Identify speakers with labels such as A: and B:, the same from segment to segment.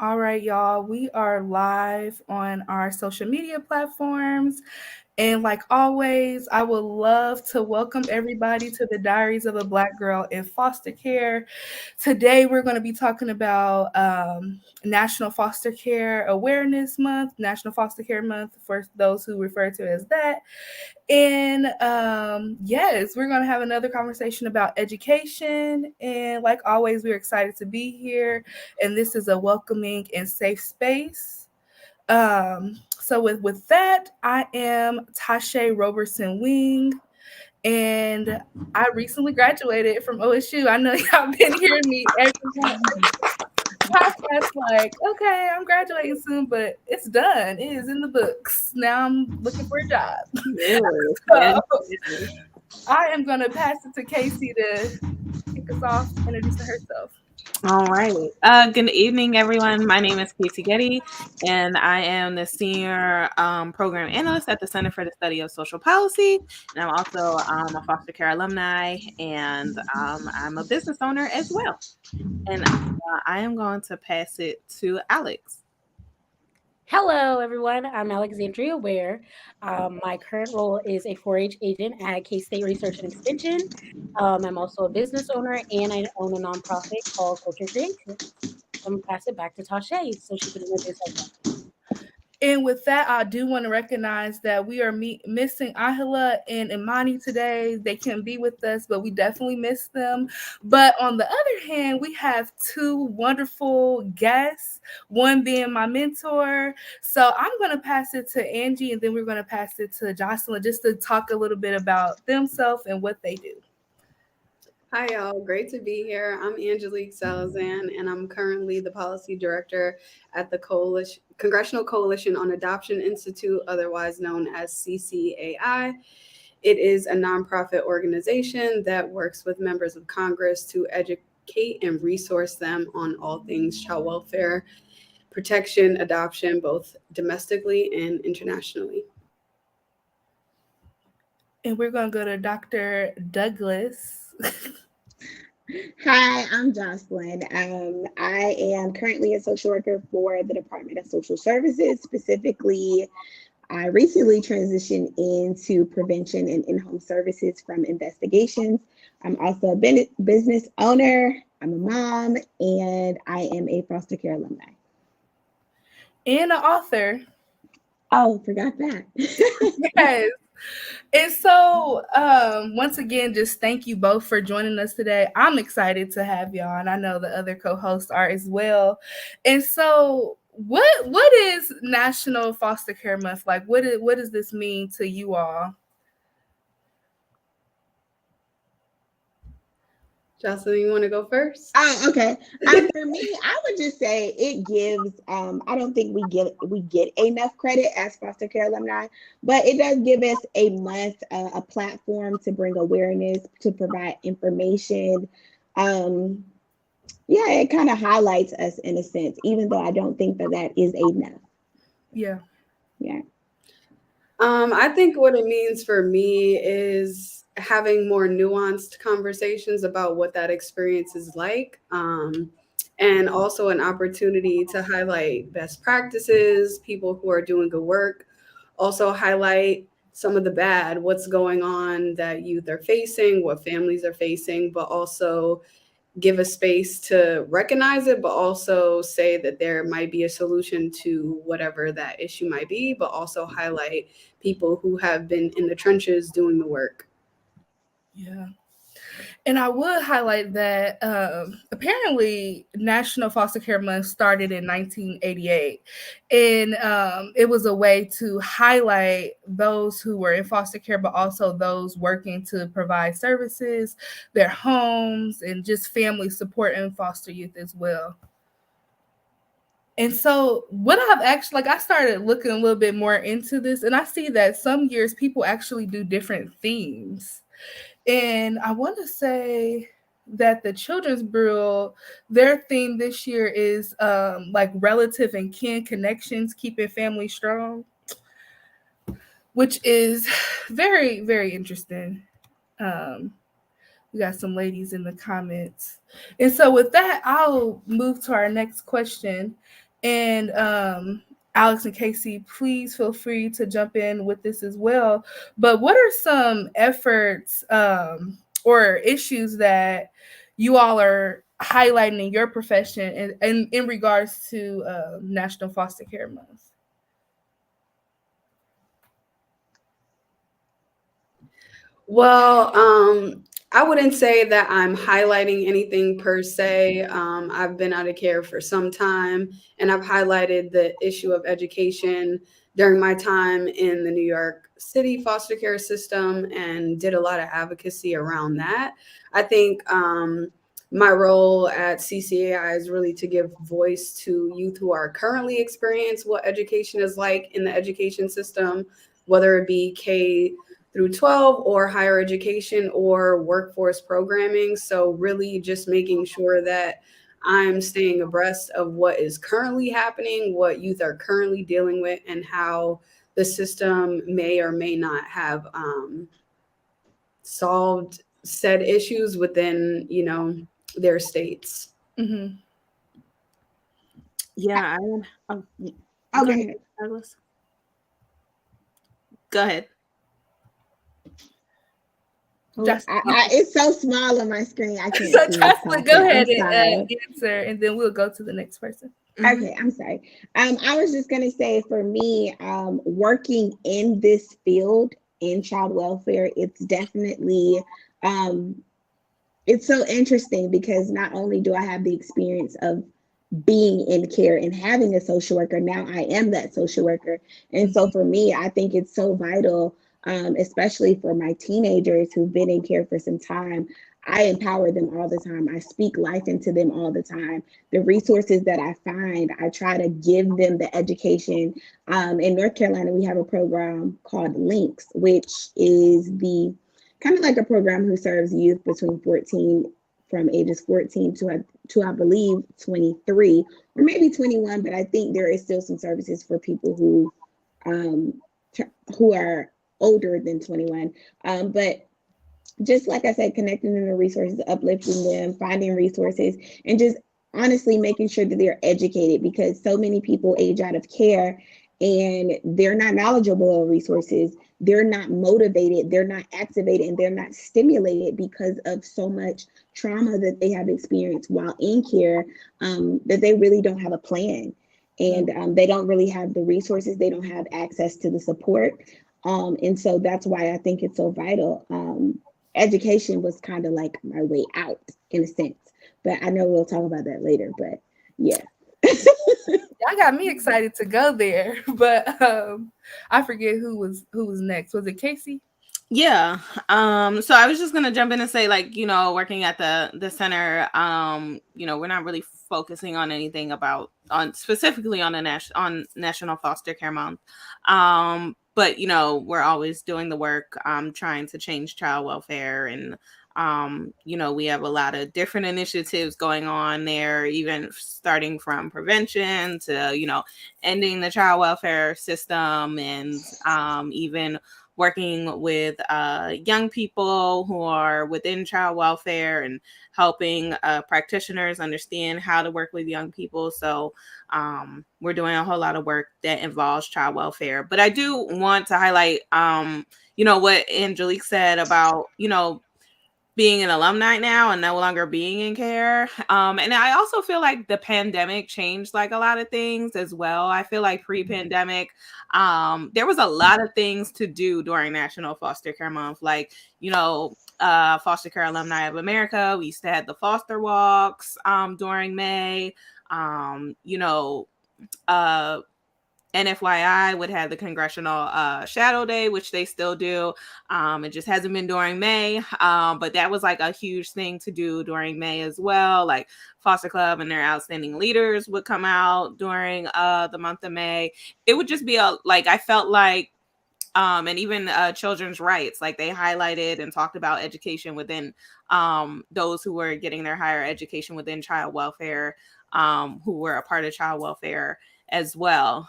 A: All right, y'all. We are live on our social media platforms. And like always, I would love to welcome everybody to the Diaries of a Black Girl in Foster Care. Today, we're going to be talking about National Foster Care Awareness Month, National Foster Care Month for those who refer to it as that. And yes, we're going to have another conversation about education. And like always, we're excited to be here. And this is a welcoming and safe space. So with that, I am Tasha Roberson Wing, and I recently graduated from OSU. I know y'all been hearing me every podcast like, okay, I'm graduating soon, but it's done. It is in the books. Now I'm looking for a job.
B: Yes,
A: So I am gonna pass it to Casey to kick us off, introducing herself.
B: All right. Good evening, everyone. My name is Casey Getty, and I am the senior program analyst at the Center for the Study of Social Policy. And I'm also a foster care alumni, and I'm a business owner as well. And I am going to pass it to Alex.
C: Hello, everyone. I'm Alexandria Ware. My current role is a 4-H agent at K-State Research and Extension. I'm also a business owner, and I own a nonprofit called Culture Creations. I'm going to pass it back to Tasha so she can introduce herself.
A: And with that, I do want to recognize that we are missing Ahila and Imani today. They can't be with us, but we definitely miss them. But on the other hand, we have two wonderful guests, one being my mentor. So I'm going to pass it to Angie, and then we're going to pass it to Jocelyn just to talk a little bit about themselves and what they do.
D: Hi, y'all. Great to be here. I'm Angelique Salazan, and I'm currently the policy director at the Congressional Coalition on Adoption Institute, otherwise known as CCAI. It is a nonprofit organization that works with members of Congress to educate and resource them on all things child welfare, protection, adoption, both domestically and internationally.
A: And we're going to go to Dr. Douglas.
E: Hi, I'm Jocelyn. I am currently a social worker for the Department of Social Services. Specifically, I recently transitioned into prevention and in-home services from investigations. I'm also a business owner. I'm a mom, and I am a foster care alumni.
A: And an author.
E: Oh, forgot that.
A: Yes. And so, once again, just thank you both for joining us today. I'm excited to have y'all, and I know the other co-hosts are as well. And so, what is National Foster Care Month like? What does this mean to you all?
D: Jocelyn, you want to go first?
E: Oh, okay. For me, I would just say it gives. I don't think we get enough credit as foster care alumni, but it does give us a month, a platform to bring awareness, to provide information. Yeah, it kind of highlights us in a sense, even though I don't think that is enough.
A: Yeah.
D: I think what it means for me is having more nuanced conversations about what that experience is like, and also an opportunity to highlight best practices, people who are doing good work, also highlight some of the bad, what's going on that youth are facing, what families are facing, but also give a space to recognize it, but also say that there might be a solution to whatever that issue might be, but also highlight people who have been in the trenches doing the work.
A: Yeah. And I would highlight that apparently National Foster Care Month started in 1988. And it was a way to highlight those who were in foster care, but also those working to provide services, their homes, and just family support and foster youth as well. And so what I've actually, I started looking a little bit more into this, and I see that some years people actually do different themes. And I want to say that the Children's Bureau, their theme this year is relative and kin connections, keeping families strong, which is very, very interesting. We got some ladies in the comments. And so with that, I'll move to our next question. And Alex and Casey, please feel free to jump in with this as well. But what are some efforts or issues that you all are highlighting in your profession and in regards to National Foster Care Month?
D: Well, I wouldn't say that I'm highlighting anything per se. I've been out of care for some time, and I've highlighted the issue of education during my time in the New York City foster care system and did a lot of advocacy around that. I think my role at CCAI is really to give voice to youth who are currently experiencing what education is like in the education system, whether it be K through 12 or higher education or workforce programming. So really just making sure that I'm staying abreast of what is currently happening, what youth are currently dealing with, and how the system may or may not have solved said issues within, their states.
A: Mm-hmm.
B: Yeah.
E: Oh,
B: Go ahead, Douglas. Go ahead.
E: It's so small on my screen. I can't
A: So
E: see.
A: Jocelyn, go ahead and answer, and then we'll go to the next person.
E: Okay, I'm sorry. I was just gonna say, for me, working in this field in child welfare, it's definitely it's so interesting because not only do I have the experience of being in care and having a social worker, now I am that social worker. And so for me, I think it's so vital, especially for my teenagers who've been in care for some time. I empower them all the time. I speak life into them all the time. The resources that I find, I try to give them the education. In North Carolina, we have a program called Links, which is the kind of like a program who serves youth from ages 14 to I believe 23 or maybe 21, but I think there is still some services for people who are older than 21. But just like I said, connecting them to resources, uplifting them, finding resources, and just honestly making sure that they're educated, because so many people age out of care and they're not knowledgeable of resources. They're not motivated, they're not activated, and they're not stimulated because of so much trauma that they have experienced while in care, that they really don't have a plan. And they don't really have the resources, they don't have access to the support. And so that's why I think it's so vital. Education was kind of like my way out in a sense, but I know we'll talk about that later, but yeah.
A: Y'all got me excited to go there, but I forget who was next. Was it Casey?
B: Yeah. So I was just gonna jump in and say, like, working at the center, we're not really focusing on anything specifically on National Foster Care Month. But we're always doing the work, trying to change child welfare, and we have a lot of different initiatives going on there, even starting from prevention to ending the child welfare system, and even working with young people who are within child welfare and helping practitioners understand how to work with young people. So we're doing a whole lot of work that involves child welfare. But I do want to highlight, what Angelique said about, being an alumni now and no longer being in care. And I also feel like the pandemic changed like a lot of things as well. I feel like pre-pandemic, there was a lot of things to do during National Foster Care Month. Like, Foster Care Alumni of America, we used to have the foster walks during May. NFYI would have the Congressional Shadow Day, which they still do. It just hasn't been during May, but that was like a huge thing to do during May as well. Like Foster Club and their outstanding leaders would come out during the month of May. It would just be I felt like, and even children's rights, like they highlighted and talked about education within those who were getting their higher education within child welfare, who were a part of child welfare as well.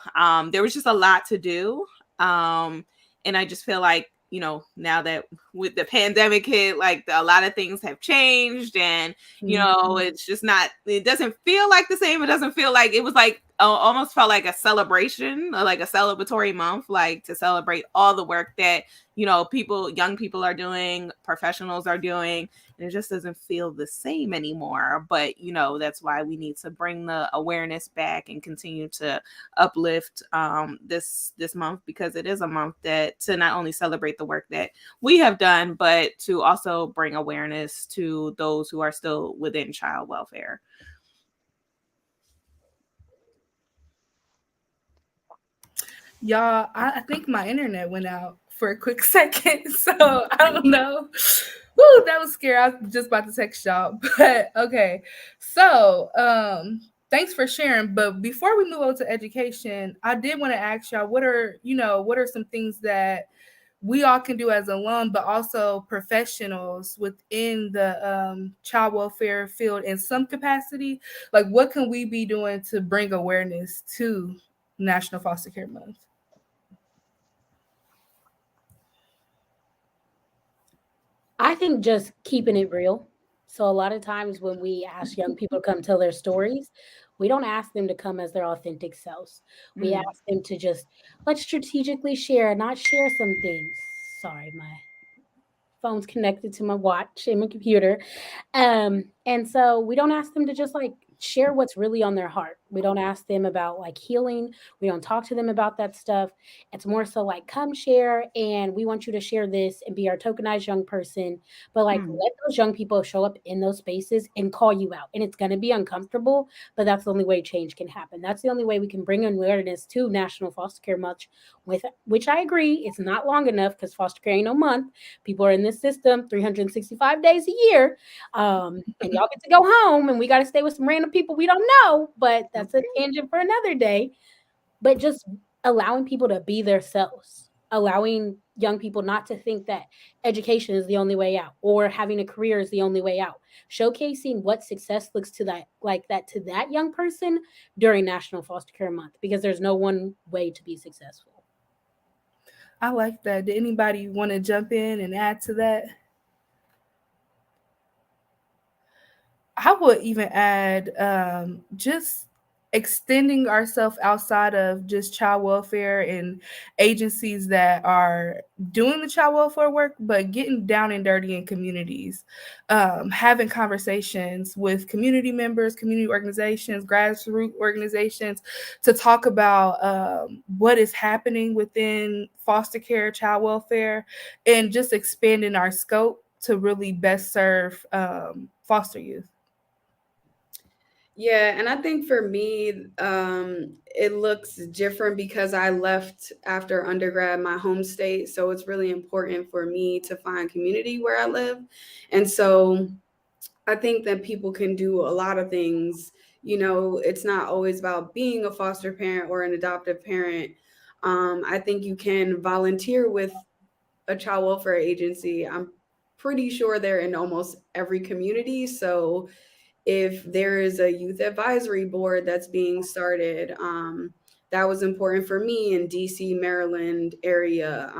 B: There was just a lot to do. And I just feel like, now that with the pandemic hit, like a lot of things have changed, and, it's just not, it doesn't feel like the same. It doesn't feel like it was like almost felt like a celebration, or like a celebratory month, like to celebrate all the work that, you know, young people are doing, professionals are doing, and it just doesn't feel the same anymore. But, you know, that's why we need to bring the awareness back and continue to uplift this month, because it is a month that to not only celebrate the work that we have done, but to also bring awareness to those who are still within child welfare.
A: Y'all, I think my internet went out for a quick second, so I don't know. Woo, that was scary. I was just about to text y'all, but okay. So, thanks for sharing. But before we move on to education, I did want to ask y'all, what are some things that we all can do as alum, but also professionals within the child welfare field in some capacity? Like, what can we be doing to bring awareness to National Foster Care Month?
C: I think just keeping it real. So a lot of times when we ask young people to come tell their stories, we don't ask them to come as their authentic selves. We ask them to just let's strategically share, not share some things. Sorry, my phone's connected to my watch and my computer. And so we don't ask them to just like share what's really on their heart. We don't ask them about like healing. We don't talk to them about that stuff. It's more so like, come share, and we want you to share this and be our tokenized young person. But like, let those young people show up in those spaces and call you out. And it's going to be uncomfortable, but that's the only way change can happen. That's the only way we can bring awareness to National Foster Care Month, with which I agree, it's not long enough because foster care ain't no month. People are in this system 365 days a year. And y'all get to go home, and we got to stay with some random people we don't know, but that's a tangent for another day. But just allowing people to be themselves, allowing young people not to think that education is the only way out or having a career is the only way out, showcasing what success looks to that young person during National Foster Care Month, because there's no one way to be successful.
A: I like that. Did anybody want to jump in and add to that? I would even add just extending ourselves outside of just child welfare and agencies that are doing the child welfare work, but getting down and dirty in communities, having conversations with community members, community organizations, grassroots organizations to talk about what is happening within foster care, child welfare, and just expanding our scope to really best serve foster youth.
D: Yeah, and I think for me, it looks different because I left after undergrad my home state. So it's really important for me to find community where I live. And so I think that people can do a lot of things. You know, it's not always about being a foster parent or an adoptive parent. I think you can volunteer with a child welfare agency. I'm pretty sure they're in almost every community. So if there is a youth advisory board that's being started, that was important for me in DC, Maryland area,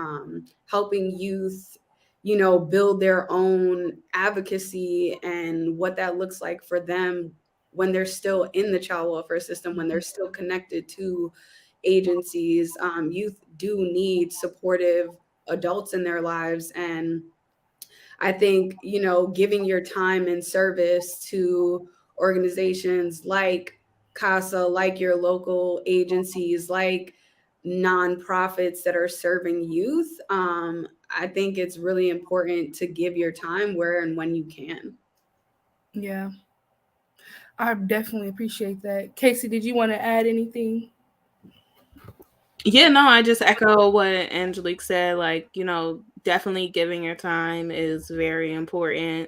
D: helping youth, you know, build their own advocacy and what that looks like for them when they're still in the child welfare system, when they're still connected to agencies. Youth do need supportive adults in their lives. And I think, you know, giving your time and service to organizations like CASA, like your local agencies, like nonprofits that are serving youth, I think it's really important to give your time where and when you can.
A: Yeah, I definitely appreciate that. Casey, did you want to add anything?
B: Yeah, no, I just echo what Angelique said. Like, you know, definitely giving your time is very important,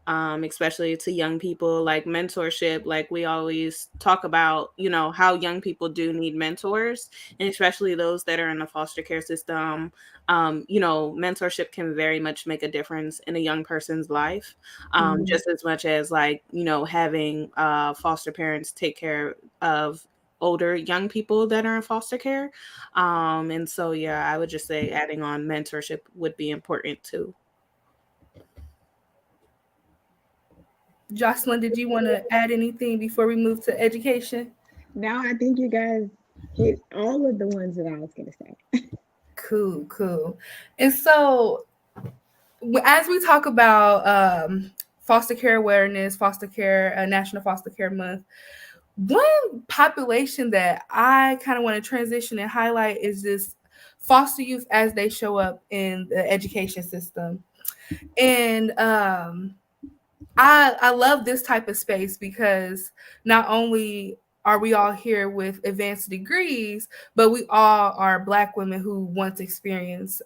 B: especially to young people. Like mentorship, like we always talk about, you know, how young people do need mentors, and especially those that are in the foster care system. You know, mentorship can very much make a difference in a young person's life, just as much as like, you know, having foster parents take care of older young people that are in foster care. And so, yeah, I would just say adding on mentorship would be important too.
A: Jocelyn, did you want to add anything before we move to education?
E: Now I think you guys hit all of the ones that I was going to say.
A: Cool. And so, as we talk about foster care awareness, foster care, National Foster Care Month, one population that I kind of want to transition and highlight is this foster youth as they show up in the education system. And I love this type of space because not only are we all here with advanced degrees, but we all are Black women who once experienced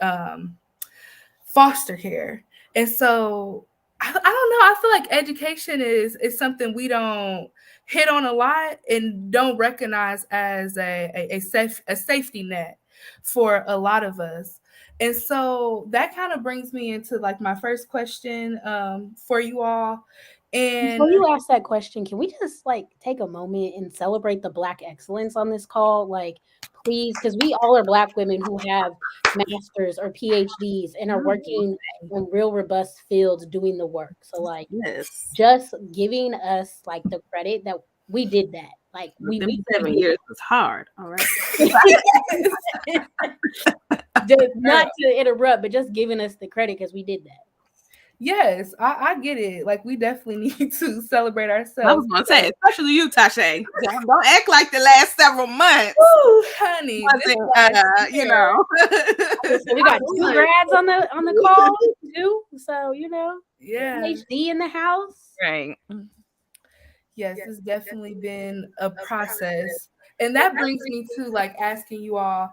A: foster care. And so I don't know, I feel like education is something we don't hit on a lot and don't recognize as a safety net for a lot of us. And so that kind of brings me into like my first question for you all. And
C: before you ask that question, can we just like take a moment and celebrate the Black excellence on this call? Like, please, because we all are Black women who have masters or PhDs and are working in real robust fields doing the work. So like, just giving us like the credit that we did that. Like we
B: 7 years was hard. All right.
C: Not to interrupt, but just giving us the credit because we did that.
A: Yes, I get it. Like we definitely need to celebrate ourselves.
B: I was gonna say, especially you, Tasha. Don't act like the last several months.
A: Ooh, honey,
B: you know.
C: So we got 2 grads on the call too. So
A: yeah,
C: PhD in the house.
B: Right.
A: Yes, it's definitely been a process. And that brings me to like asking you all,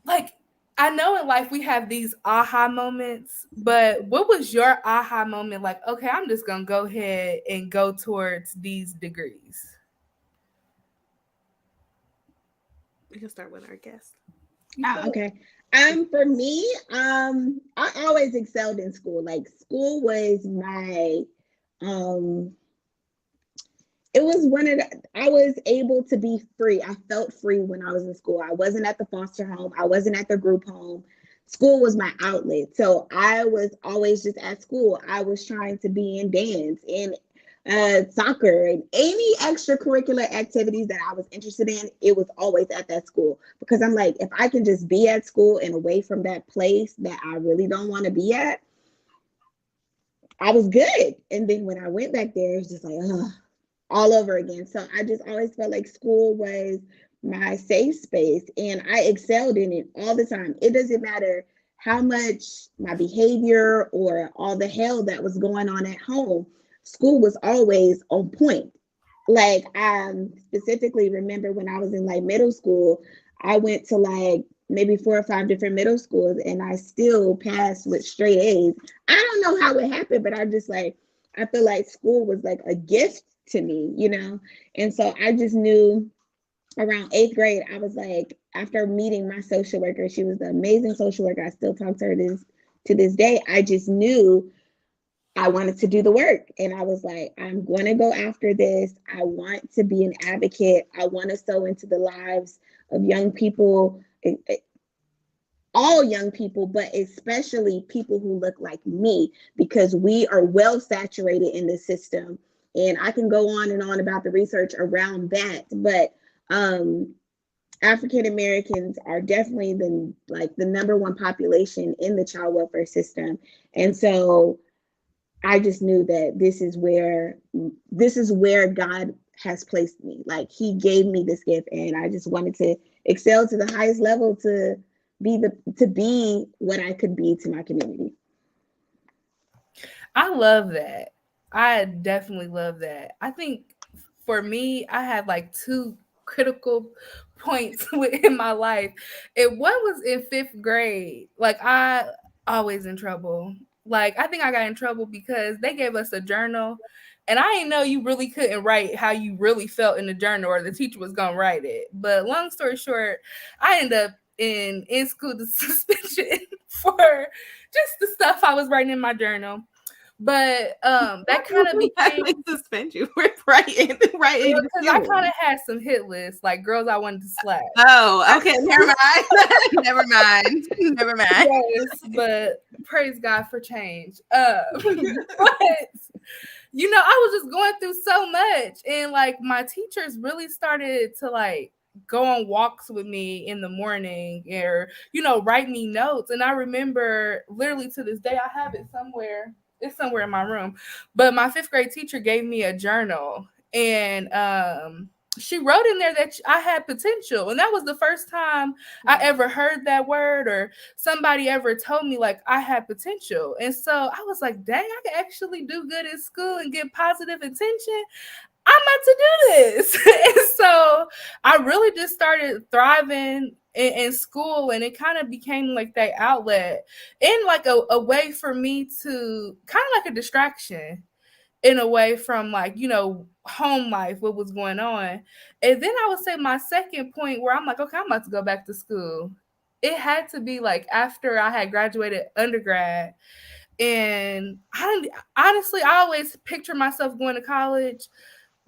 A: like, I know in life we have these aha moments, but what was your aha moment? Like, okay, I'm just going to go ahead and go towards these degrees.
B: We can start with our guest.
E: Okay. For me, I always excelled in school. Like school was my, it was I was able to be free. I felt free when I was in school. I wasn't at the foster home. I wasn't at the group home. School was my outlet. So I was always just at school. I was trying to be in dance and soccer and any extracurricular activities that I was interested in. It was always at that school because I'm like, if I can just be at school and away from that place that I really don't want to be at, I was good. And then when I went back there, it was just like, ugh. All over again. So I just always felt like school was my safe space and I excelled in it all the time. It doesn't matter how much my behavior or all the hell that was going on at home, school was always on point. Like I specifically remember when I was in like middle school, I went to like maybe 4 or 5 different middle schools and I still passed with straight A's. I don't know how it happened, but I feel like school was like a gift to me, and so I just knew around 8th grade, I was like, after meeting my social worker, she was the amazing social worker. I still talk to her to this day. I just knew I wanted to do the work. And I was like, I'm going to go after this. I want to be an advocate. I want to sow into the lives of young people, all young people, but especially people who look like me, because we are well saturated in the system. And I can go on and on about the research around that, but African Americans are definitely the number one population in the child welfare system. And so I just knew that this is where God has placed me. Like he gave me this gift and I just wanted to excel to the highest level to be what I could be to my community.
A: I love that. I definitely love that. I think for me, I had like 2 critical points in my life. And one was in 5th grade. Like I always in trouble. Like I think I got in trouble because they gave us a journal and I didn't know you really couldn't write how you really felt in the journal or the teacher was going to write it. But long story short, I ended up in school suspension for just the stuff I was writing in my journal. But that kind of became
B: suspend you. We're right
A: because I kind of had some hit lists, like girls I wanted to slap.
B: Oh, okay. Never mind. Never mind.
A: Yes, but praise God for change. But I was just going through so much. And like my teachers really started to like go on walks with me in the morning or, write me notes. And I remember literally to this day, I have it somewhere. It's somewhere in my room. But my 5th grade teacher gave me a journal, and she wrote in there that I had potential. And that was the first time I ever heard that word or somebody ever told me like I had potential. And so I was like, dang, I can actually do good in school and get positive attention. I'm about to do this. And so I really just started thriving in school, and it kind of became like that outlet and like a way for me to kind of like a distraction in a way from like, home life, what was going on. And then I would say my second point where I'm like, okay, I'm about to go back to school. It had to be like after I had graduated undergrad. And honestly, I always picture myself going to college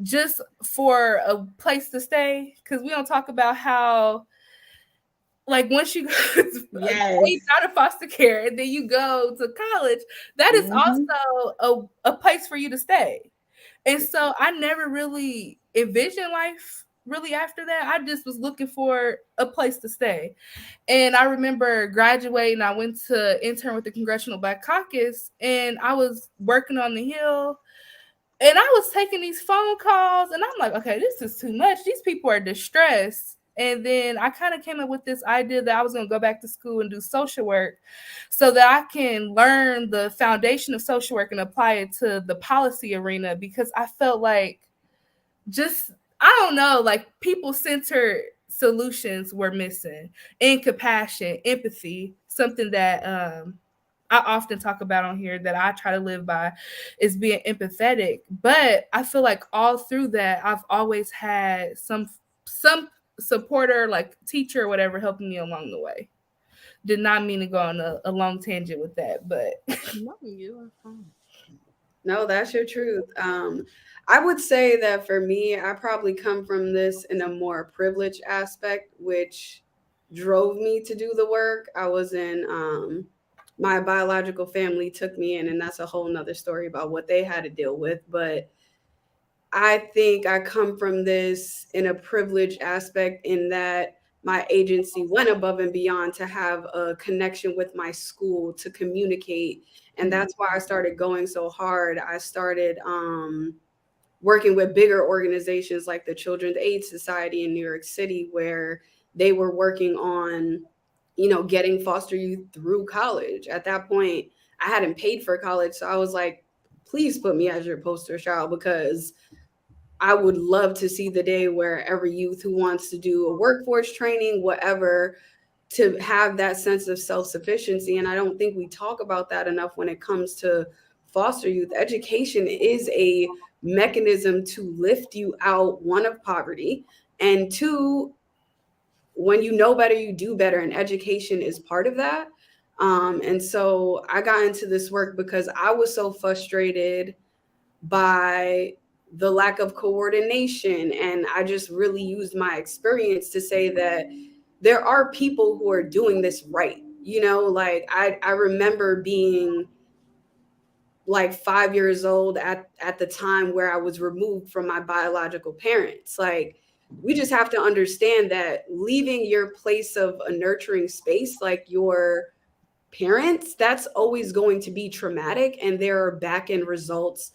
A: just for a place to stay, because we don't talk about how like once you go out of foster care and then you go to college, that is also a place for you to stay. And so I never really envisioned life really after that. I just was looking for a place to stay. And I remember graduating, I went to intern with the Congressional Black Caucus, and I was working on the Hill. And I was taking these phone calls, and I'm like, okay, this is too much. These people are distressed. And then I kind of came up with this idea that I was going to go back to school and do social work so that I can learn the foundation of social work and apply it to the policy arena, because I felt like I don't know, like people-centered solutions were missing, and compassion, empathy, something that I often talk about on here that I try to live by is being empathetic. But I feel like all through that, I've always had some supporter, like teacher or whatever, helping me along the way. Did not mean to go on a long tangent with that, but
B: no, you are fine.
D: No, that's your truth. I would say that for me, I probably come from this in a more privileged aspect, which drove me to do the work. I was in my biological family took me in, and that's a whole nother story about what they had to deal with. But I think I come from this in a privileged aspect in that my agency went above and beyond to have a connection with my school to communicate. And that's why I started going so hard. I started working with bigger organizations like the Children's Aid Society in New York City, where they were working on getting foster youth through college. At that point, I hadn't paid for college. So I was like, please put me as your poster child, because I would love to see the day where every youth who wants to do a workforce training, whatever, to have that sense of self-sufficiency. And I don't think we talk about that enough when it comes to foster youth. Education is a mechanism to lift you out, one, of poverty, and two, when you know better, you do better, and education is part of that. And so I got into this work because I was so frustrated by the lack of coordination. And I just really used my experience to say that there are people who are doing this right. Like I remember being like 5 years old at the time where I was removed from my biological parents. Like, we just have to understand that leaving your place of a nurturing space, like your parents, that's always going to be traumatic. And there are back end results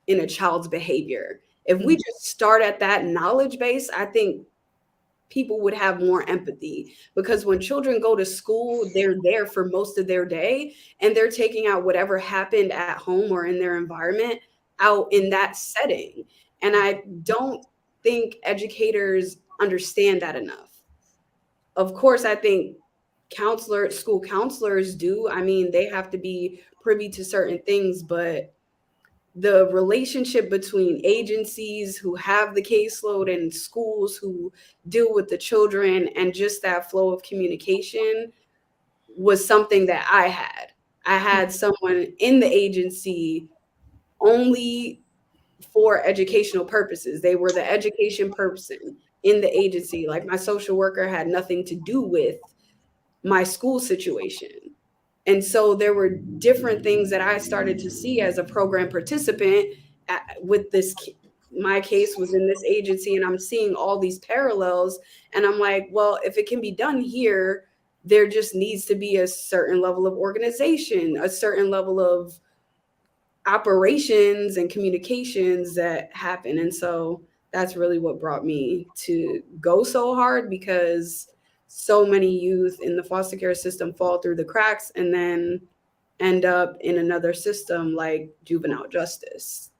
D: in a child's behavior. If we just start at that knowledge base, I think people would have more empathy, because when children go to school, they're there for most of their day, and they're taking out whatever happened at home or in their environment out in that setting. And I don't think educators understand that enough. Of course, I think school counselors do. I mean, they have to be privy to certain things, but the relationship between agencies who have the caseload and schools who deal with the children, and just that flow of communication, was something that I had someone in the agency only for educational purposes. They were the education person in the agency. Like, my social worker had nothing to do with my school situation. And so there were different things that I started to see as a program participant with this. My case was in this agency, and I'm seeing all these parallels. And I'm like, well, if it can be done here, there just needs to be a certain level of organization, a certain level of operations and communications that happen. And so that's really what brought me to go so hard, because so many youth in the foster care system fall through the cracks and then end up in another system like juvenile justice.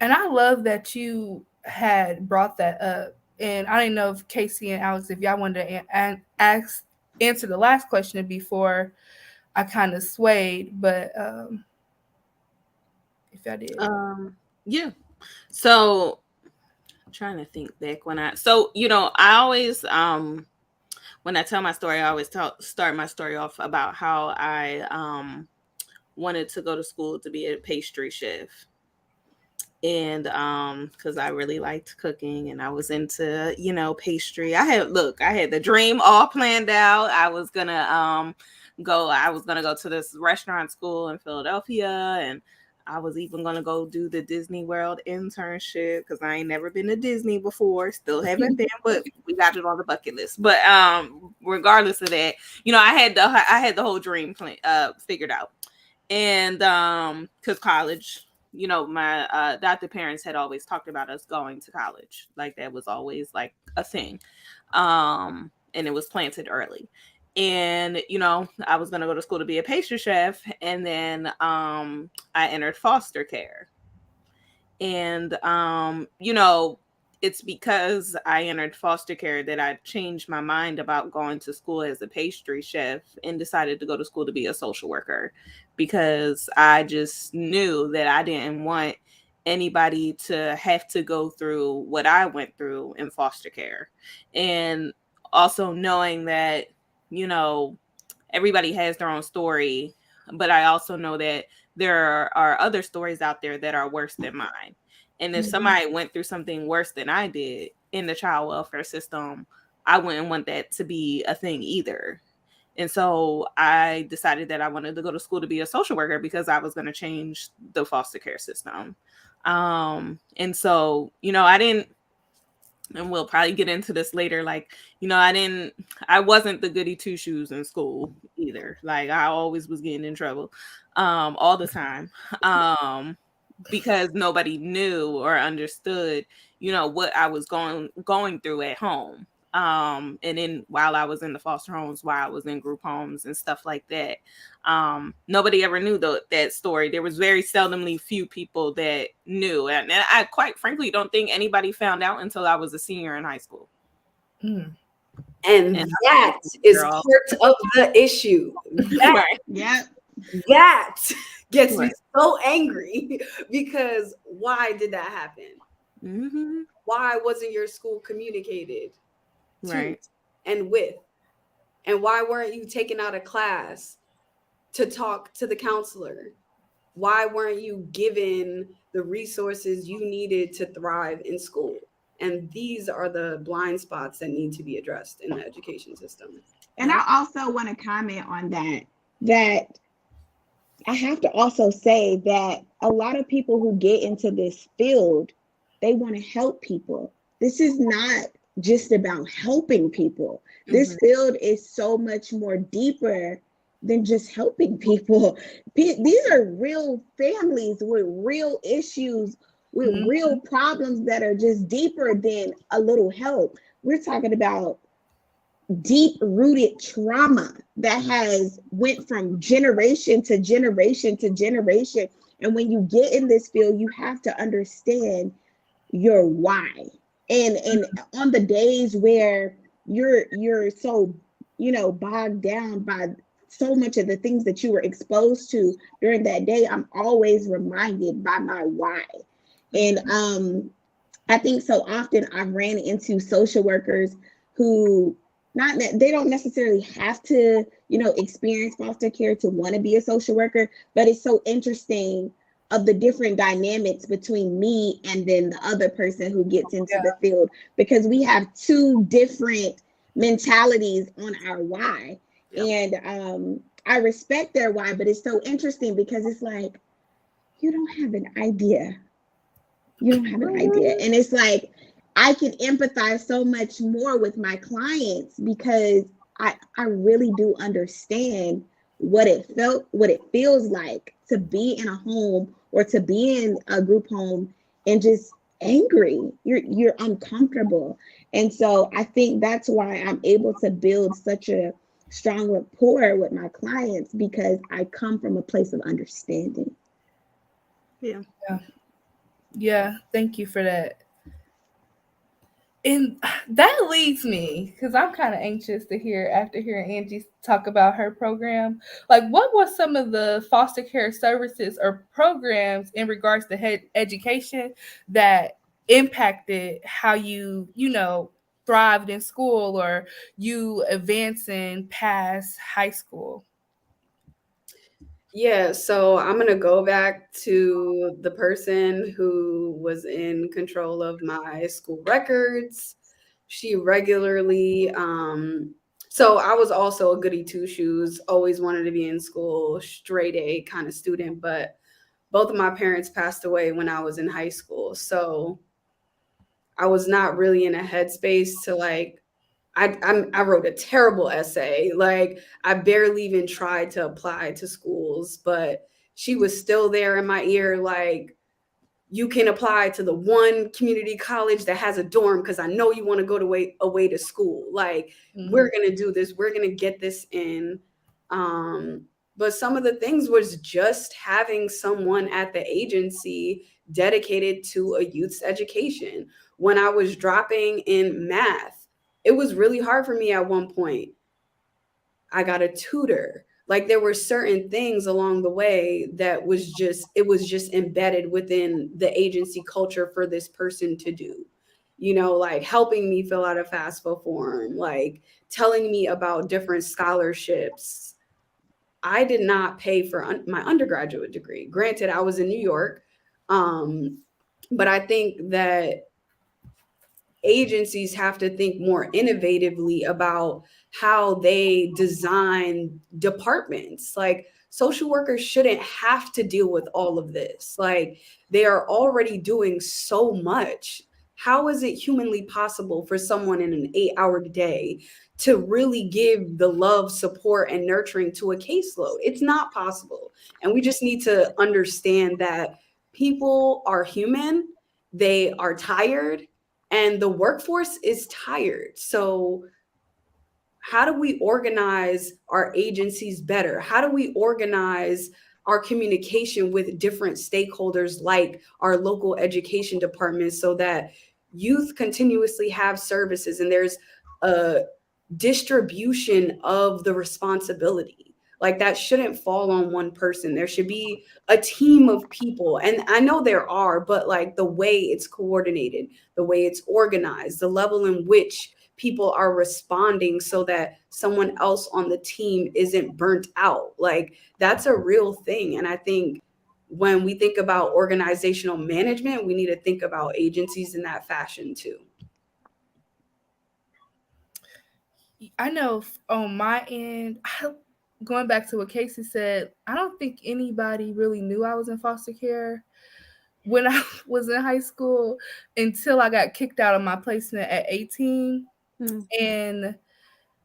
A: And I love that you had brought that up. And I didn't know if Casey and Alex, if y'all wanted to answer the last question before I kind of swayed, but if I did.
B: Yeah. So I'm trying to think back I always, when I tell my story, I always start my story off about how I wanted to go to school to be a pastry chef. And because I really liked cooking and I was into, pastry. I had the dream all planned out. I was gonna go to this restaurant school in Philadelphia, and I was even gonna go do the Disney World internship because I ain't never been to Disney before. Still haven't been, but we got it on the bucket list. But regardless of that, I had the whole dream plan figured out. And because college, my adopted parents had always talked about us going to college. Like that was always like a thing. And it was planted early. And, I was going to go to school to be a pastry chef. And then I entered foster care. And, it's because I entered foster care that I changed my mind about going to school as a pastry chef and decided to go to school to be a social worker, because I just knew that I didn't want anybody to have to go through what I went through in foster care. And also knowing that, everybody has their own story, but I also know that there are other stories out there that are worse than mine. And if somebody went through something worse than I did in the child welfare system, I wouldn't want that to be a thing either. And so I decided that I wanted to go to school to be a social worker because I was going to change the foster care system. And so, I didn't, and we'll probably get into this later. Like, I wasn't the goody two shoes in school either. Like I always was getting in trouble, all the time. Because nobody knew or understood, what I was going through at home. And then while I was in the foster homes, while I was in group homes and stuff like that, nobody ever knew that story. There was very seldomly few people that knew. And I quite frankly don't think anybody found out until I was a senior in high school.
D: And that is part of the issue. That gets me so angry, because why did that happen?
B: Mm-hmm.
D: Why wasn't your school communicated
B: to
D: and with? And why weren't you taken out of class to talk to the counselor? Why weren't you given the resources you needed to thrive in school? And these are the blind spots that need to be addressed in the education system.
E: And I also want to comment on that I have to also say that a lot of people who get into this field, they want to help people. This is not just about helping people. This field is so much more deeper than just helping people. These are real families with real issues, with real problems that are just deeper than a little help. We're talking about deep-rooted trauma that has went from generation to generation to generation. And when you get in this field, you have to understand your why. And on the days where you're so, bogged down by so much of the things that you were exposed to during that day, I'm always reminded by my why. And I think so often I've ran into social workers who they don't necessarily have to, experience foster care to want to be a social worker, but it's so interesting of the different dynamics between me and then the other person who gets into the field, because we have two different mentalities on our why. And I respect their why, but it's so interesting because it's like, you don't have an idea. You don't have an idea. And it's like, I can empathize so much more with my clients because I really do understand what it feels like to be in a home or to be in a group home and just angry. You're uncomfortable. And so I think that's why I'm able to build such a strong rapport with my clients, because I come from a place of understanding.
A: Yeah, thank you for that. And that leads me, because I'm kind of anxious to hear, after hearing Angie talk about her program, like what was some of the foster care services or programs in regards to education that impacted how you thrived in school or you advancing past high school?
D: Yeah, so I'm going to go back to the person who was in control of my school records. She regularly, so I was also a goody two shoes, always wanted to be in school, straight A kind of student, but both of my parents passed away when I was in high school. So I was not really in a headspace to like, I wrote a terrible essay. Like I barely even tried to apply to schools, but she was still there in my ear. Like, you can apply to the one community college that has a dorm because I know you want to go away to school. Like, we're gonna do this. We're gonna get this in. But some of the things was just having someone at the agency dedicated to a youth's education. When I was dropping in math, it was really hard for me at one point. I got a tutor. Like there were certain things along the way that was just embedded within the agency culture for this person to do. Like helping me fill out a FAFSA form, like telling me about different scholarships. I did not pay for my undergraduate degree. Granted, I was in New York, but I think that agencies have to think more innovatively about how they design departments. Like social workers shouldn't have to deal with all of this. Like they are already doing so much. How is it humanly possible for someone in an 8-hour day to really give the love, support, and nurturing to a caseload? It's not possible. And we just need to understand that people are human, they are tired, and the workforce is tired. So how do we organize our agencies better? How do we organize our communication with different stakeholders like our local education departments so that youth continuously have services and there's a distribution of the responsibility? Like that shouldn't fall on one person. There should be a team of people. And I know there are, but like the way it's coordinated, the way it's organized, the level in which people are responding so that someone else on the team isn't burnt out. Like that's a real thing. And I think when we think about organizational management, we need to think about agencies in that fashion too.
A: I know on my end, going back to what Casey said, I don't think anybody really knew I was in foster care when I was in high school until I got kicked out of my placement at 18. And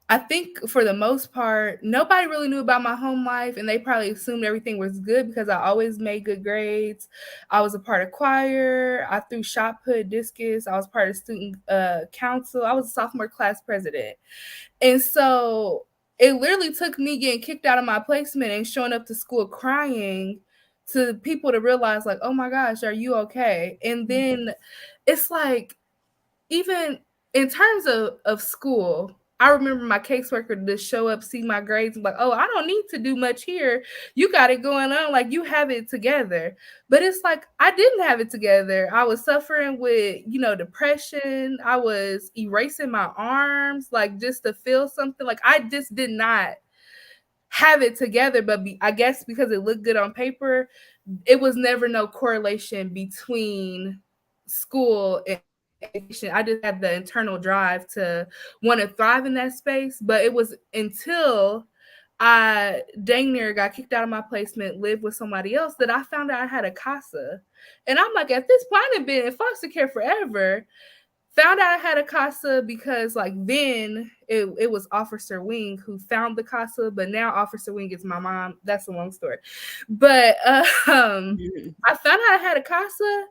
A: I think for the most part, nobody really knew about my home life, and they probably assumed everything was good because I always made good grades. I was a part of choir. I threw shot put, discus. I was part of student council. I was a sophomore class president. And so it literally took me getting kicked out of my placement and showing up to school crying to people to realize like, oh my gosh, are you okay? And then it's like, even in terms of school, I remember my caseworker to show up, see my grades, and like, oh, I don't need to do much here. You got it going on. Like, you have it together. But it's like, I didn't have it together. I was suffering with, depression. I was erasing my arms, like, just to feel something. Like, I just did not have it together. But I guess because it looked good on paper, it was never no correlation between school and education. I just had the internal drive to want to thrive in that space. But it was until I dang near got kicked out of my placement, lived with somebody else, that I found out I had a CASA. And I'm like, at this point, I've been in foster care forever. Found out I had a CASA because like then it was Officer Wing who found the CASA, but now Officer Wing is my mom. That's a long story. But I found out I had a CASA.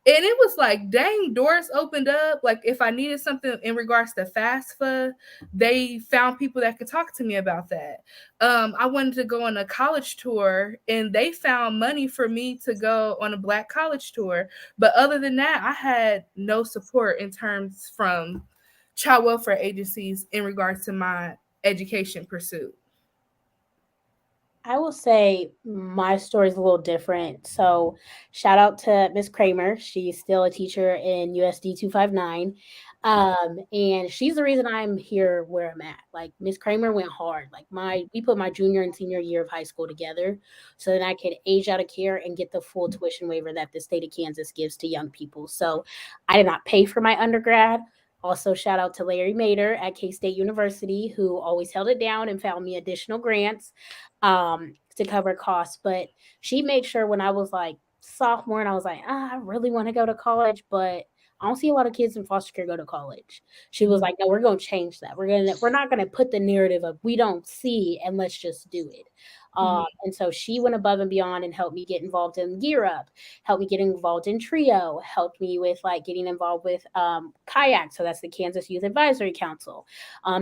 A: And it was like, dang, doors opened up. Like if I needed something in regards to FAFSA, they found people that could talk to me about that. I wanted to go on a college tour, and they found money for me to go on a Black college tour. But other than that, I had no support in terms from child welfare agencies in regards to my education pursuit.
C: I will say my story is a little different. So shout out to Miss Kramer. She's still a teacher in USD 259. And she's the reason I'm here where I'm at. Like Miss Kramer went hard. Like we put my junior and senior year of high school together so that I could age out of care and get the full tuition waiver that the state of Kansas gives to young people. So I did not pay for my undergrad. Also, shout out to Larry Mader at K-State University, who always held it down and found me additional grants to cover costs. But she made sure when I was like sophomore and I was like, I really want to go to college, but I don't see a lot of kids in foster care go to college. She was like, no, we're going to change that. We're not going to put the narrative of we don't see and let's just do it. And so she went above and beyond and helped me get involved in Gear Up, helped me get involved in Trio, helped me with like getting involved with Kayak. So that's the Kansas Youth Advisory Council,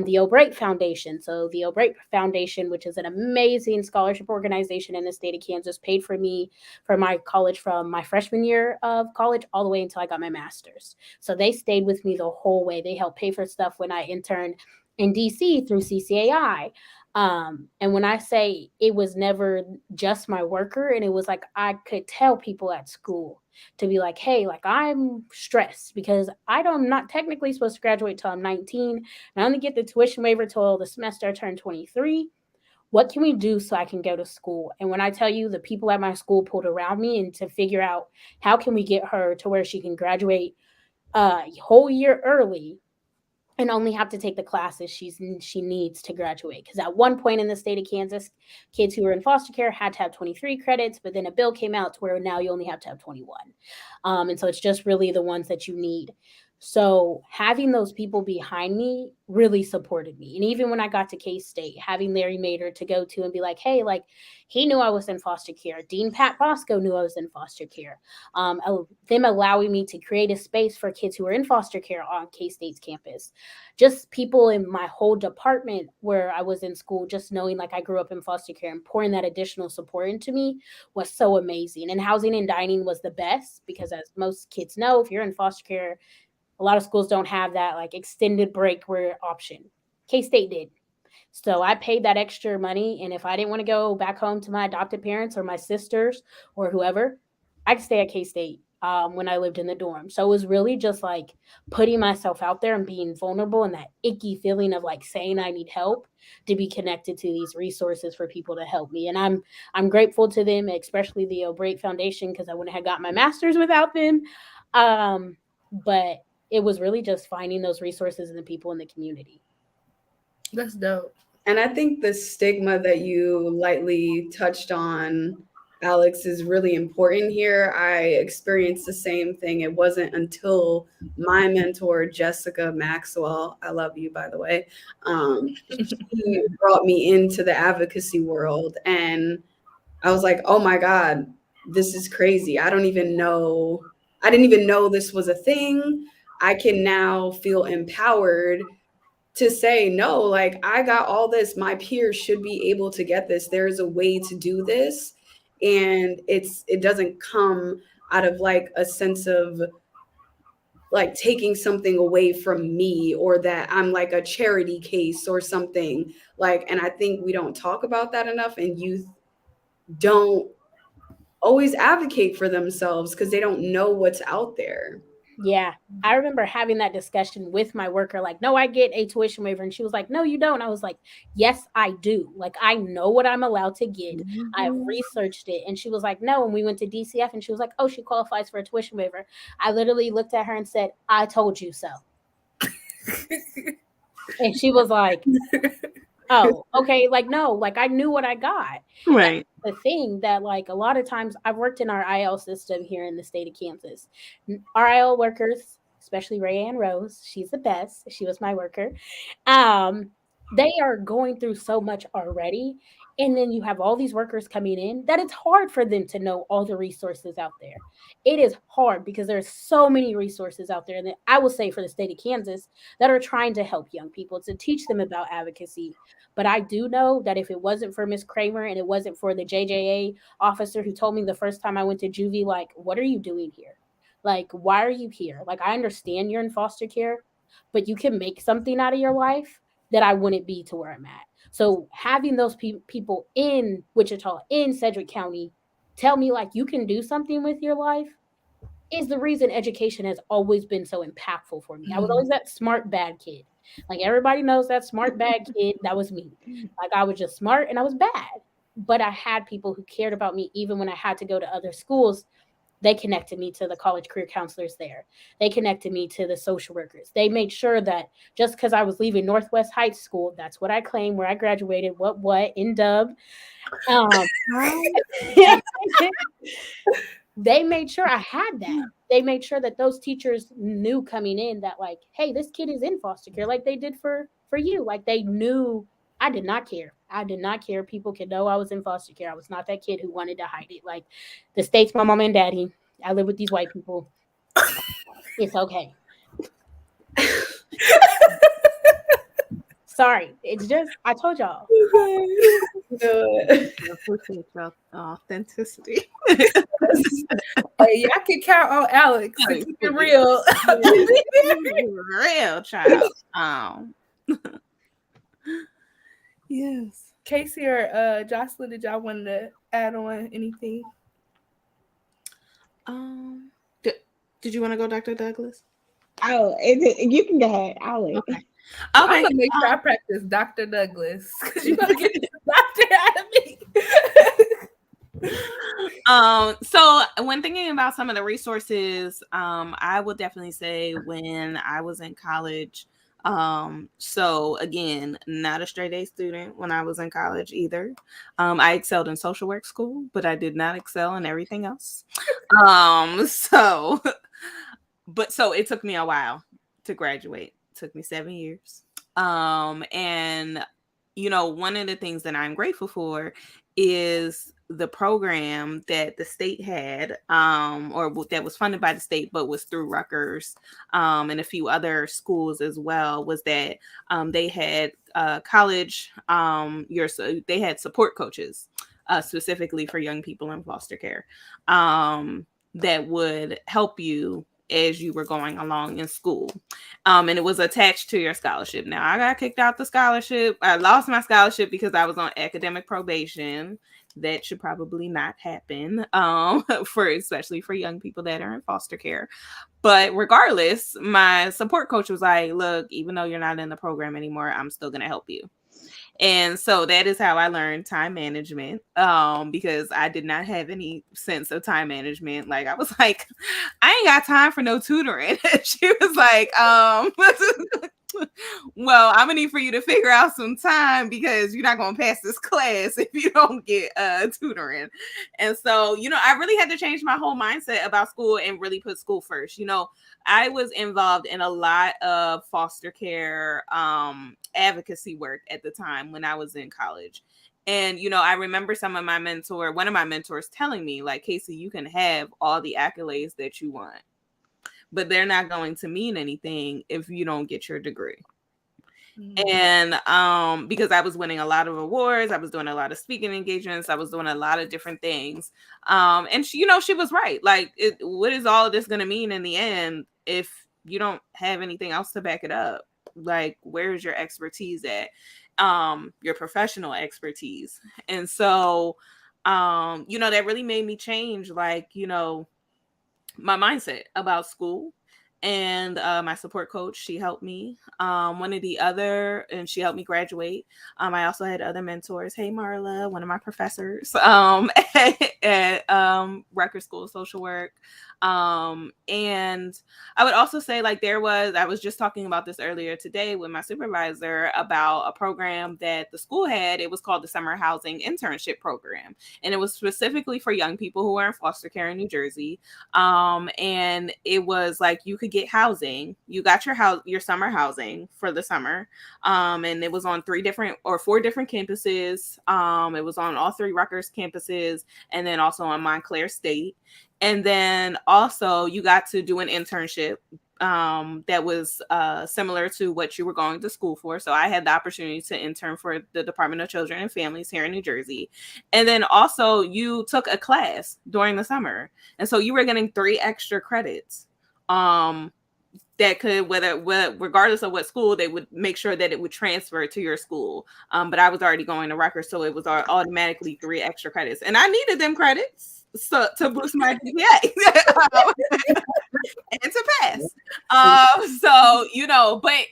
C: the O'Bright Foundation. So the O'Bright Foundation, which is an amazing scholarship organization in the state of Kansas, paid for me for my college from my freshman year of college all the way until I got my master's. So they stayed with me the whole way. They helped pay for stuff when I interned in DC through CCAI. And when I say it was never just my worker, and it was like I could tell people at school to be like, hey, like I'm stressed because I'm not technically supposed to graduate till I'm 19, and I only get the tuition waiver till the semester I turn 23. What can we do so I can go to school? And when I tell you the people at my school pulled around me and to figure out how can we get her to where she can graduate a whole year early and only have to take the classes she needs to graduate. Because at one point in the state of Kansas, kids who were in foster care had to have 23 credits, but then a bill came out to where now you only have to have 21. And so it's just really the ones that you need. So having those people behind me really supported me. And even when I got to K-State, having Larry Mader to go to and be like, hey, like he knew I was in foster care. Dean Pat Bosco knew I was in foster care. Them allowing me to create a space for kids who are in foster care on K-State's campus. Just people in my whole department where I was in school, just knowing like I grew up in foster care and pouring that additional support into me was so amazing. And housing and dining was the best because as most kids know, if you're in foster care, a lot of schools don't have that like extended break where option. K-State did. So I paid that extra money. And if I didn't want to go back home to my adopted parents or my sisters or whoever, I could stay at K-State when I lived in the dorm. So it was really just like putting myself out there and being vulnerable and that icky feeling of like saying I need help to be connected to these resources for people to help me. And I'm grateful to them, especially the O'Bright Foundation, because I wouldn't have got my master's without them. But it was really just finding those resources and the people in the community.
A: That's dope.
D: And I think the stigma that you lightly touched on, Alex, is really important here. I experienced the same thing. It wasn't until my mentor, Jessica Maxwell, I love you, by the way, she brought me into the advocacy world. And I was like, oh my God, this is crazy. I didn't even know this was a thing. I can now feel empowered to say, no, like I got all this. My peers should be able to get this. There's a way to do this. And it doesn't come out of like a sense of like taking something away from me or that I'm like a charity case or something like, and I think we don't talk about that enough, and youth don't always advocate for themselves because they don't know what's out there.
C: Yeah, I remember having that discussion with my worker, like, no, I get a tuition waiver. And she was like, no, you don't. I was like, yes, I do. Like, I know what I'm allowed to get. Mm-hmm. I've researched it. And she was like, no. And we went to DCF and she was like, oh, she qualifies for a tuition waiver. I literally looked at her and said, I told you so. And she was like, Oh, okay. Like, no, like I knew what I got.
B: Right.
C: The thing that, like, a lot of times I've worked in our IL system here in the state of Kansas. Our IL workers, especially Rayanne Rose, she's the best. She was my worker. They are going through so much already. And then you have all these workers coming in that it's hard for them to know all the resources out there. It is hard because there's so many resources out there. And I will say for the state of Kansas that are trying to help young people to teach them about advocacy. But I do know that if it wasn't for Miss Kramer and it wasn't for the JJA officer who told me the first time I went to juvie, like, what are you doing here? Like, why are you here? Like, I understand you're in foster care, but you can make something out of your life that I wouldn't be to where I'm at. So having those people in Wichita, in Sedgwick County, tell me like you can do something with your life is the reason education has always been so impactful for me. I was always that smart bad kid. Like everybody knows that smart bad kid, that was me. Like I was just smart and I was bad. But I had people who cared about me even when I had to go to other schools. They connected me to the college career counselors there. They connected me to the social workers. They made sure that just because I was leaving Northwest Heights School, that's what I claim where I graduated, what, in Dub. They made sure I had that. They made sure that those teachers knew coming in that like, hey, this kid is in foster care like they did for you. Like they knew. I did not care. I did not care. People could know I was in foster care. I was not that kid who wanted to hide it. Like the state's my mom and daddy. I live with these white people. It's okay. Sorry. It's just, I told y'all.
B: I appreciate your authenticity.
A: Hey, I can count on Alex. To keep it real.
B: Real child. Yes.
A: Casey or Jocelyn, did y'all want to add on anything?
B: Did you want to go, Dr. Douglas?
E: Oh, you can go ahead. I'll wait.
B: Okay.
A: I'm gonna make sure I practice Dr. Douglas because you're gonna get this doctor out of me.
B: So when thinking about some of the resources, I would definitely say when I was in college. So again, not a straight A student when I was in college either. I excelled in social work school, but I did not excel in everything else. So it took me a while to graduate. It took me 7 years. And one of the things that I'm grateful for is the program that the state had, or that was funded by the state, but was through Rutgers, and a few other schools as well, was that they had college, they had support coaches, specifically for young people in foster care, that would help you as you were going along in school. And it was attached to your scholarship. Now, I got kicked out the scholarship. I lost my scholarship because I was on academic probation. That should probably not happen, especially for young people that are in foster care. But regardless, my support coach was like, look, even though you're not in the program anymore, I'm still going to help you. And so that is how I learned time management, because I did not have any sense of time management. Like I was like, I ain't got time for no tutoring. She was like, well, I'm gonna need for you to figure out some time because you're not gonna pass this class if you don't get tutoring. And so, I really had to change my whole mindset about school and really put school first. I was involved in a lot of foster care advocacy work at the time when I was in college. And, I remember one of my mentors telling me, like, Casey, you can have all the accolades that you want, but they're not going to mean anything if you don't get your degree. Mm-hmm. And because I was winning a lot of awards, I was doing a lot of speaking engagements, I was doing a lot of different things. And she was right. Like, what is all of this going to mean in the end if you don't have anything else to back it up? Like, where's your expertise at? Your professional expertise. And so, that really made me change, like, my mindset about school. And my support coach, she helped me. And she helped me graduate. I also had other mentors. Hey, Marla, one of my professors at Rutgers School of Social Work. And I would also say, like, I was just talking about this earlier today with my supervisor about a program that the school had. It was called the Summer Housing Internship Program. And it was specifically for young people who are in foster care in New Jersey. And it was like, you could get housing. You got your summer housing for the summer. And it was on 4 different campuses. It was on all 3 Rutgers campuses, and then also on Montclair State. And then also you got to do an internship that was similar to what you were going to school for. So I had the opportunity to intern for the Department of Children and Families here in New Jersey. And then also you took a class during the summer. And so you were getting 3 extra credits that could, regardless of what school, they would make sure that it would transfer to your school. But I was already going to Rutgers, so it was automatically 3 extra credits. And I needed them credits to boost my GPA and to pass. So, but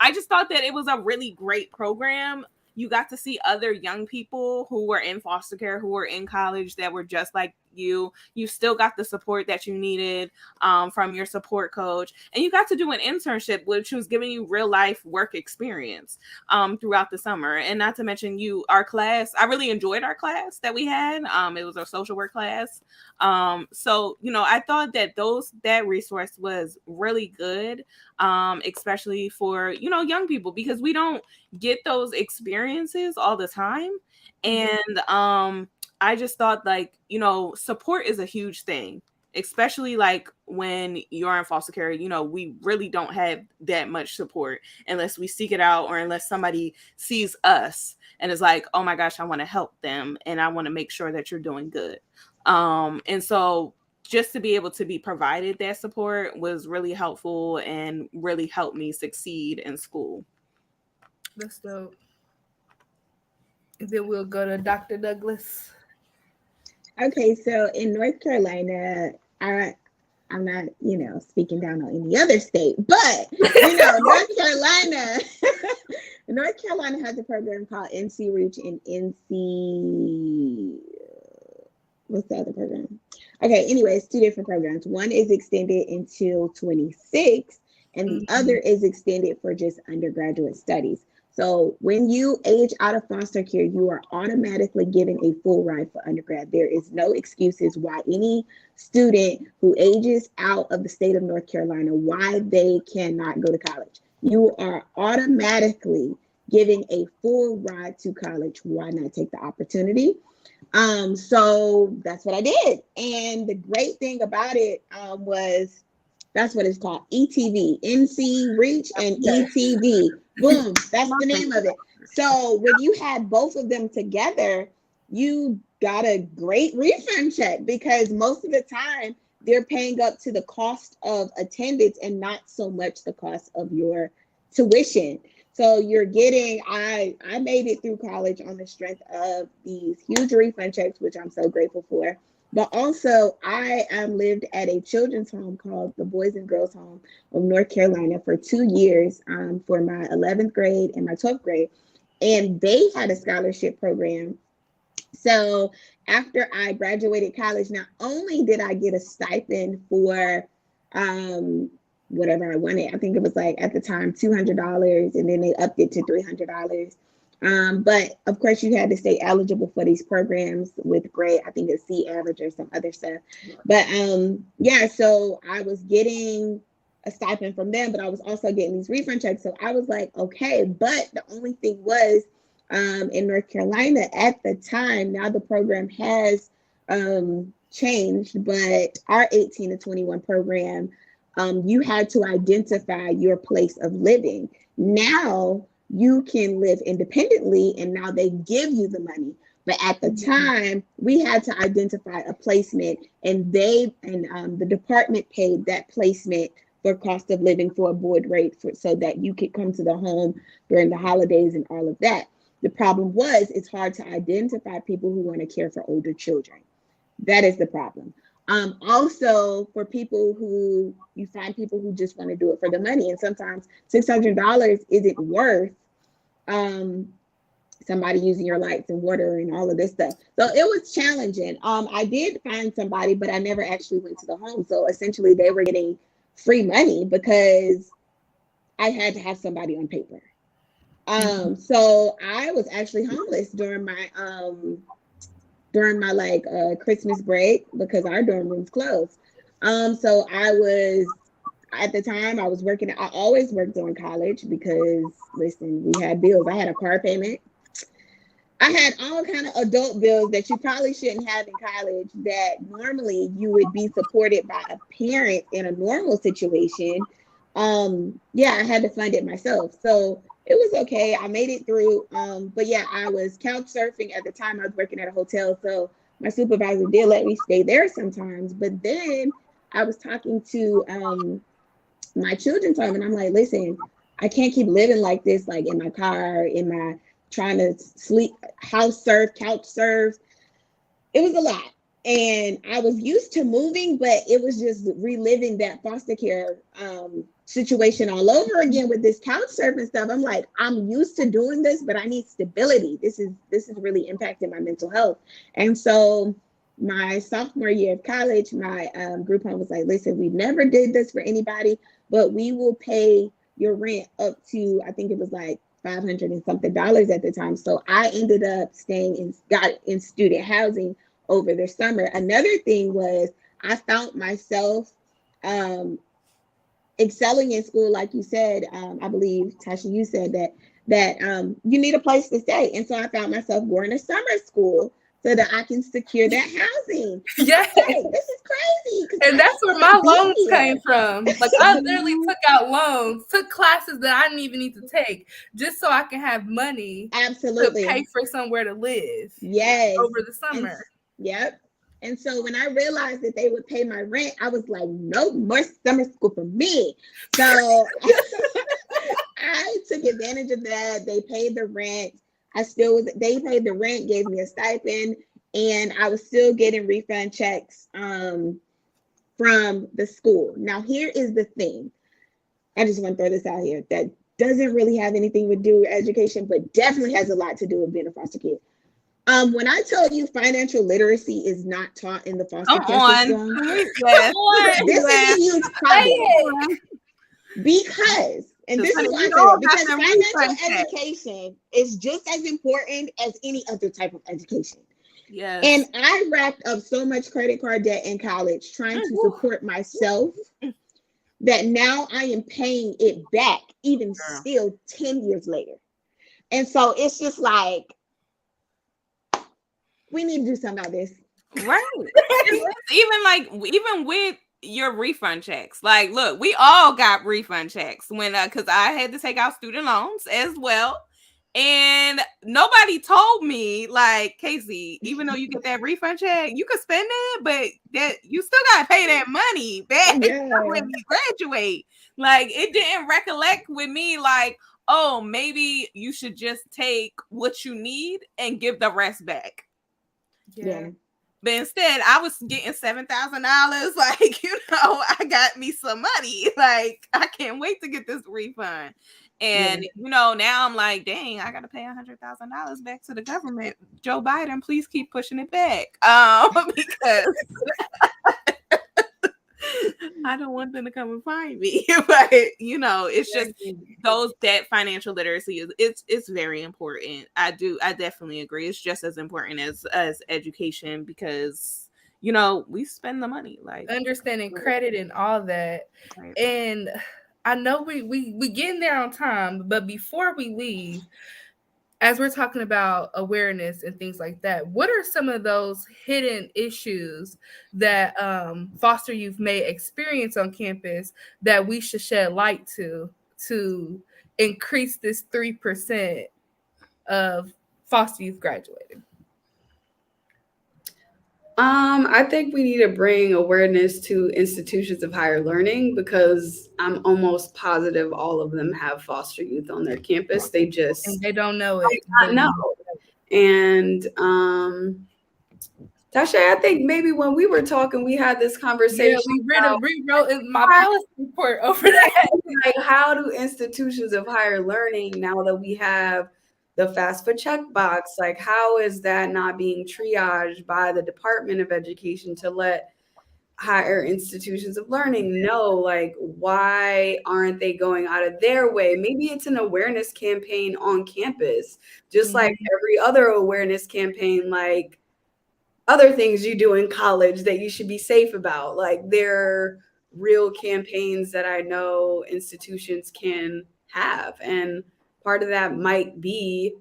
B: I just thought that it was a really great program. You got to see other young people who were in foster care, who were in college, that were just like you. You still got the support that you needed from your support coach. And you got to do an internship, which was giving you real life work experience throughout the summer. And not to mention our class, I really enjoyed our class that we had. It was our social work class. So, I thought that that resource was really good, especially for, young people, because we don't get those experiences all the time. And I just thought, like, support is a huge thing, especially like when you're in foster care. We really don't have that much support unless we seek it out, or unless somebody sees us and is like, oh my gosh, I want to help them and I want to make sure that you're doing good. And so just to be able to be provided that support was really helpful and really helped me succeed in school.
A: That's dope. And then we'll go to Dr. Douglas.
E: Okay, so in North Carolina, I'm not, speaking down on any other state, but North Carolina has a program called NC Reach and NC. What's the other program? Okay, anyways, 2 different programs. One is extended until 26, and the other is extended for just undergraduate studies. So when you age out of foster care, you are automatically given a full ride for undergrad. There is no excuses why any student who ages out of the state of North Carolina, why they cannot go to college. You are automatically giving a full ride to college. Why not take the opportunity? So that's what I did. And the great thing about it was, that's what it's called, ETV, NC Reach and ETV. Boom, that's the name of it. So when you had both of them together, you got a great refund check, because most of the time they're paying up to the cost of attendance and not so much the cost of your tuition. So you're getting, I made it through college on the strength of these huge refund checks, which I'm so grateful for. But also, I lived at a children's home called the Boys and Girls Home of North Carolina for 2 years for my 11th grade and my 12th grade. And they had a scholarship program. So after I graduated college, not only did I get a stipend for whatever I wanted, I think it was like at the time $200, and then they upped it to $300. But of course, you had to stay eligible for these programs with grade, I think it's C average or some other stuff. But so I was getting a stipend from them, but I was also getting these refund checks. So I was like, okay, but the only thing was in North Carolina at the time, now the program has changed, but our 18 to 21 program, you had to identify your place of living. Now you can live independently, and now they give you the money. But at the time, we had to identify a placement, and the department paid that placement for cost of living for a board rate so that you could come to the home during the holidays and all of that. The problem was, it's hard to identify people who want to care for older children. That is the problem. Also, for people who, you find people who just want to do it for the money, and sometimes $600 isn't worth somebody using your lights and water and all of this stuff. So it was challenging. I did find somebody, but I never actually went to the home. So essentially they were getting free money because I had to have somebody on paper. So I was actually homeless during my Christmas break because our dorm rooms closed. So I was, at the time I was working, I always worked during college because listen, we had bills. I had a car payment. I had all kind of adult bills that you probably shouldn't have in college that normally you would be supported by a parent in a normal situation. Yeah, I had to fund it myself. So it was okay. I made it through. But yeah, I was couch surfing at the time. I was working at a hotel. So my supervisor did let me stay there sometimes. But then I was talking to my children's home and I'm like, listen, I can't keep living like this, like in my car, trying to sleep, house surf, couch surf. It was a lot. And I was used to moving, but it was just reliving that foster care situation all over again with this couch surfing stuff. I'm like, I'm used to doing this, but I need stability. This is really impacting my mental health. And so my sophomore year of college, my group home was like, listen, we never did this for anybody, but we will pay your rent up to, I think it was like $500 and something at the time. So I ended up got in student housing over the summer. Another thing was I found myself excelling in school, like you said. I believe, Tasha, you said that you need a place to stay. And so I found myself going to summer school so that I can secure that housing.
A: Yes.
E: Hey, this is crazy.
A: And that's where my loans came from. Like I literally took out loans, took classes that I didn't even need to take just so I can have money
E: absolutely
A: to pay for somewhere to live.
E: Yes.
A: Over the summer.
E: Yep. And so when I realized that they would pay my rent, I was like, no more summer school for me. So I took advantage of that. They paid the rent. They paid the rent, gave me a stipend, and I was still getting refund checks from the school. Now, here is the thing. I just want to throw this out here that doesn't really have anything to do with education, but definitely has a lot to do with being a foster kid. When I tell you financial literacy is not taught in the foster care system, this is a huge problem. Because this is why I say because financial education is just as important as any other type of education.
B: Yes.
E: And I racked up so much credit card debt in college trying to support myself that now I am paying it back even still 10 years later. And so it's just like, we need to do something about this.
B: Right. even with your refund checks. Like, look, we all got refund checks when because I had to take out student loans as well. And nobody told me, like, Casey, even though you get that refund check, you could spend it, but that you still gotta pay that money back when you graduate. Like, it didn't recollect with me, like, oh, maybe you should just take what you need and give the rest back.
E: Yeah.
B: But instead, I was getting $7,000. Like, I got me some money. Like, I can't wait to get this refund. And, now I'm like, dang, I got to pay $100,000 back to the government. Joe Biden, please keep pushing it back. Because I don't want them to come and find me. But, it's just that financial literacy it's very important. I definitely agree. It's just as important as education because, we spend the money. Like
A: understanding credit and all that. Right. And I know we getting there on time, but before we leave, as we're talking about awareness and things like that, what are some of those hidden issues that foster youth may experience on campus that we should shed light to increase this 3% of foster youth graduating?
D: I think we need to bring awareness to institutions of higher learning because I'm almost positive all of them have foster youth on their campus. They
A: don't know it.
D: I know. And Tasha, I think maybe when we were talking, we had this conversation.
A: Yeah, we rewrote my policy report over that.
D: Like, how do institutions of higher learning, now that we have the FAFSA checkbox. Like, how is that not being triaged by the Department of Education to let higher institutions of learning know, like, why aren't they going out of their way? Maybe it's an awareness campaign on campus, just like every other awareness campaign, like other things you do in college that you should be safe about. Like, they're real campaigns that I know institutions can have. And part of that might be,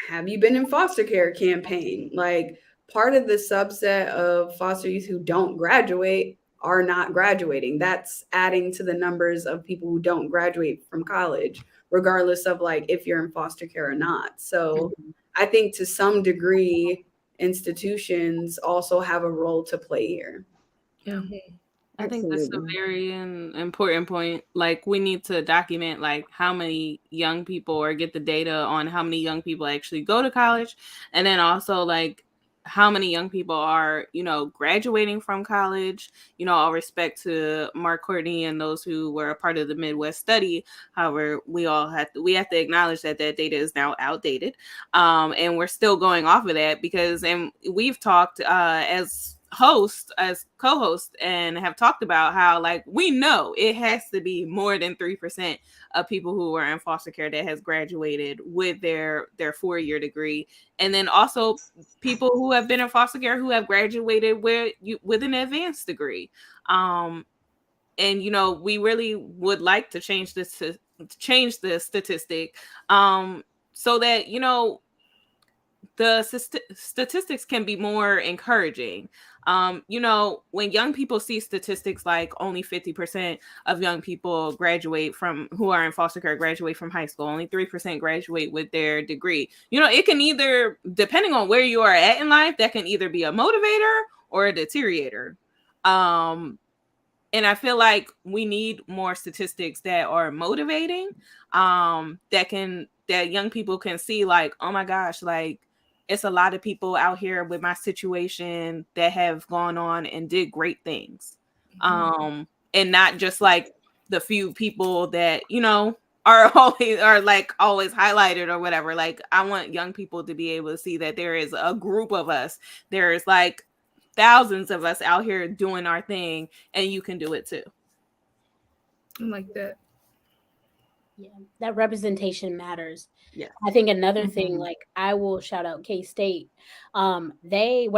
D: have you been in foster care campaign? Like, part of the subset of foster youth who don't graduate are not graduating. That's adding to the numbers of people who don't graduate from college, regardless of like if you're in foster care or not. So I think to some degree, institutions also have a role to play here.
A: Yeah.
B: I think that's a very important point. Like, we need to document like how many young people, or get the data on how many young people actually go to college, and then also like how many young people are, graduating from college. All respect to Mark Courtney and those who were a part of the Midwest study. However, we have to acknowledge that data is now outdated, and we're still going off of that because, and we've talked as co-host, and have talked about how, like, we know it has to be more than 3% of people who are in foster care that has graduated with their 4-year degree, and then also people who have been in foster care who have graduated with an advanced degree. And we really would like to change the statistic, so that the statistics can be more encouraging. When young people see statistics like only 50% of young people who are in foster care graduate from high school, only 3% graduate with their degree, it can either, depending on where you are at in life, that can either be a motivator or a deteriorator. And I feel like we need more statistics that are motivating, that young people can see, like, oh my gosh, like, it's a lot of people out here with my situation that have gone on and did great things. And not just like the few people that, are always highlighted or whatever. Like, I want young people to be able to see that there is a group of us. There's like thousands of us out here doing our thing, and you can do it too.
A: I like that.
C: Yeah, that representation matters.
B: Yeah.
C: I think another thing, like, I will shout out K-State. When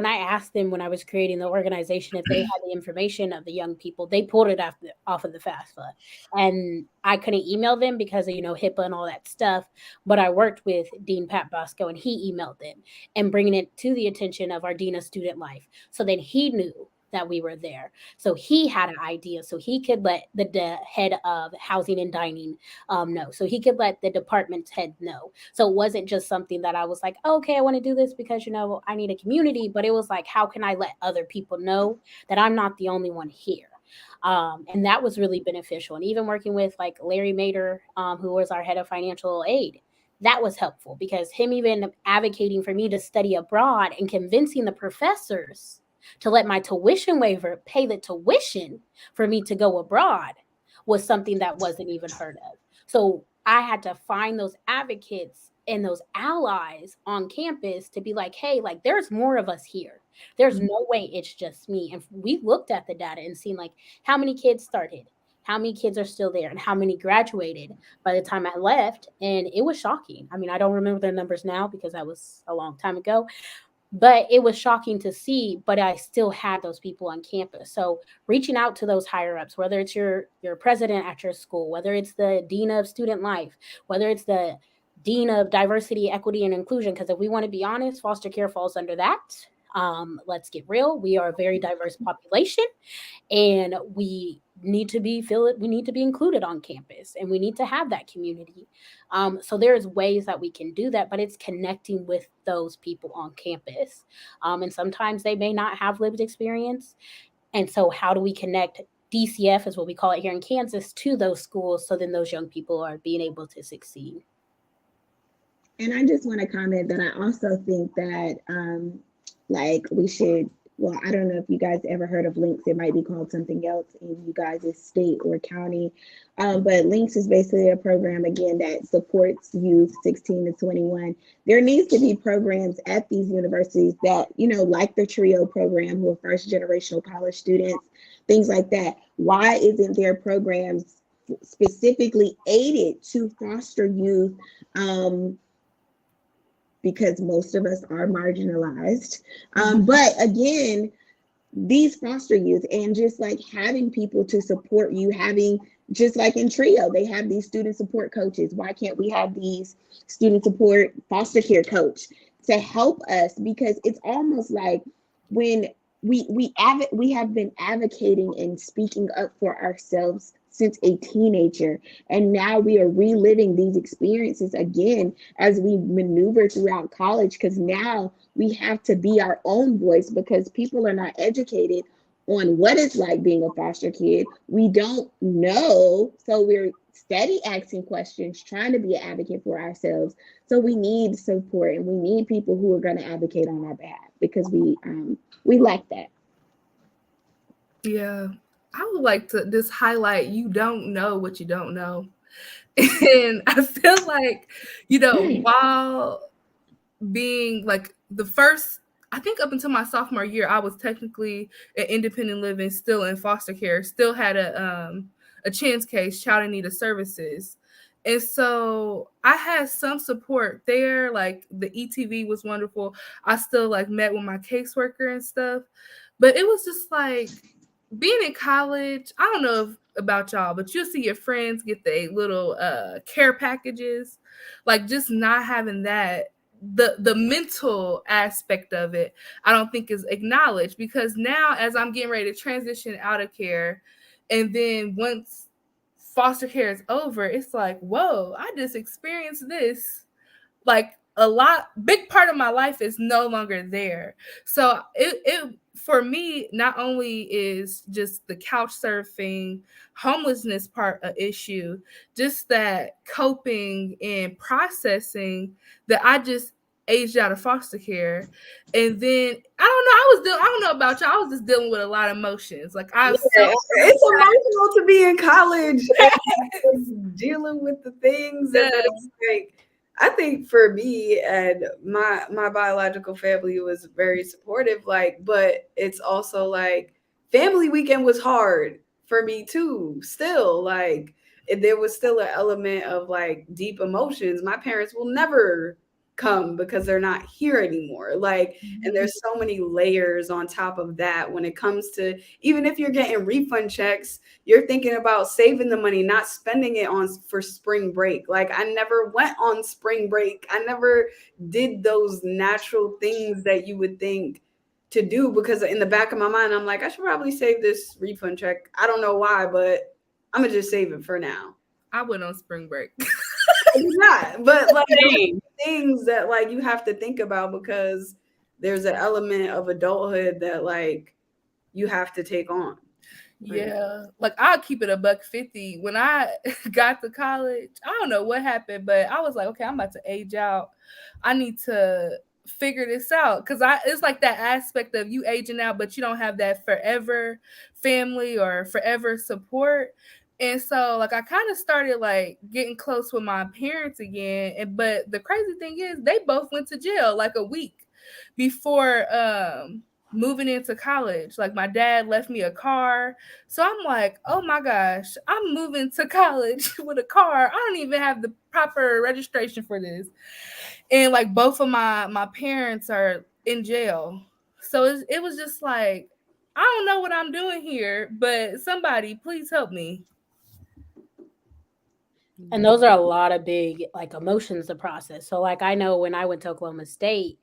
C: I asked them when I was creating the organization if they had the information of the young people, they pulled it off of the FAFSA. And I couldn't email them because of, HIPAA and all that stuff. But I worked with Dean Pat Bosco, and he emailed them and bringing it to the attention of our Dean of Student Life, so that he knew that we were there. So he had an idea, so he could let the head of housing and dining know. So he could let the department's head know. So it wasn't just something that I was like, oh, okay, I want to do this because, I need a community, but it was like, how can I let other people know that I'm not the only one here? And that was really beneficial. And even working with like Larry Mader, who was our head of financial aid, that was helpful because him even advocating for me to study abroad and convincing the professors to let my tuition waiver pay the tuition for me to go abroad was something that wasn't even heard of. So I had to find those advocates and those allies on campus to be like, hey, like, there's more of us here. There's no way it's just me. And we looked at the data and seen like how many kids started, how many kids are still there, and how many graduated by the time I left. And it was shocking. I mean, I don't remember the numbers now because that was a long time ago. But it was shocking to see, but I still had those people on campus. So reaching out to those higher ups, whether it's your president at your school, whether it's the dean of student life, whether it's the dean of diversity, equity, and inclusion, because if we want to be honest, foster care falls under that. Let's get real. We are a very diverse population, and we need to be included on campus, and we need to have that community. So there's ways that we can do that, but it's connecting with those people on campus. And sometimes they may not have lived experience. And so how do we connect DCF, is what we call it here in Kansas, to those schools, so then those young people are being able to succeed?
E: And I just want to comment that I also think that like we should well, I don't know if you guys ever heard of Links. It might be called something else in you guys' state or county. But Links is basically a program, again, that supports youth 16 to 21. There needs to be programs at these universities that, like the TRIO program, who are first generational college students, things like that. Why isn't there programs specifically aided to foster youth? Because most of us are marginalized. But again, these foster youth, and just like having people to support you, having, just like in TRIO, they have these student support coaches. Why can't we have these student support foster care coach to help us? Because it's almost like when we have been advocating and speaking up for ourselves since a teenager, and now we are reliving these experiences again as we maneuver throughout college, because now we have to be our own voice, because people are not educated on what it's like being a foster kid. We don't know, so we're steady asking questions, trying to be an advocate for ourselves. So we need support, and we need people who are going to advocate on our behalf, because we lack that.
A: Yeah. I would like to just highlight, you don't know what you don't know. And I feel like, while being like the first, I think up until my sophomore year, I was technically an independent living, still in foster care, still had a chance case, child in need of services. And so I had some support there. Like the ETV was wonderful. I still like met with my caseworker and stuff. But it was just like, being in college, I don't know about y'all, but you'll see your friends get the little care packages. Like, just not having that, the mental aspect of it, I don't think is acknowledged, because now as I'm getting ready to transition out of care, and then once foster care is over, it's like, whoa, I just experienced this. Like, big part of my life is no longer there. So it for me, not only is just the couch surfing, homelessness part an issue, just that coping and processing that I just aged out of foster care. And then I don't know about y'all, I was just dealing with a lot of emotions. Like
D: it's emotional to be in college and dealing with the things that it's like. I think for me and my biological family was very supportive, but it's also like family weekend was hard for me too. Still, there was still an element of like deep emotions. My parents will never come because they're not here anymore. And there's so many layers on top of that when it comes to, even if you're getting refund checks, you're thinking about saving the money, not spending it for spring break. Like, I never went on spring break. I never did those natural things that you would think to do, because in the back of my mind, I'm like, I should probably save this refund check. I don't know why, but I'm gonna just save it for now.
A: I went on spring break.
D: Not, but like things that like you have to think about, because there's an element of adulthood that like you have to take on.
A: Yeah, like I'll keep it $150. When I got to college, I don't know what happened, but I was like, okay, I'm about to age out. I need to figure this out, because it's like that aspect of you aging out, but you don't have that forever family or forever support. And so like I kind of started like getting close with my parents again. But the crazy thing is they both went to jail like a week before moving into college. Like my dad left me a car. So I'm like, oh my gosh, I'm moving to college with a car. I don't even have the proper registration for this. And like both of my parents are in jail. So it was just like, I don't know what I'm doing here, but somebody please help me.
C: And those are a lot of big like emotions to process. So like I know when I went to Oklahoma State,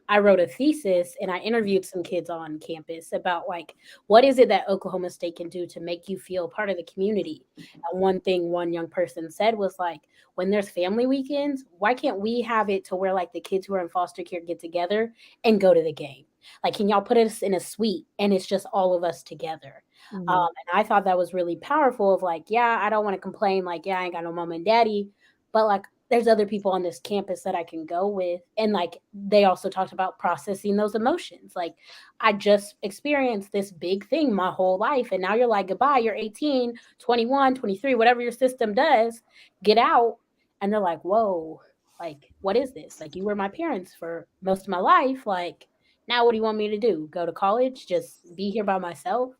C: I wrote a thesis and I interviewed some kids on campus about like, what is it that Oklahoma State can do to make you feel part of the community? And one thing one young person said was like, when there's family weekends, why can't we have it to where like the kids who are in foster care get together and go to the game? Like, can y'all put us in a suite and it's just all of us together?
B: Mm-hmm.
C: And I thought that was really powerful of like, yeah, I don't want to complain. Like, yeah, I ain't got no mom and daddy, but like, there's other people on this campus that I can go with. And like, they also talked about processing those emotions. Like, I just experienced this big thing my whole life. And now you're like, goodbye, you're 18, 21, 23, whatever your system does, get out. And they're like, whoa, like, what is this? Like, you were my parents for most of my life. Like, now what do you want me to do? Go to college? Just be here by myself?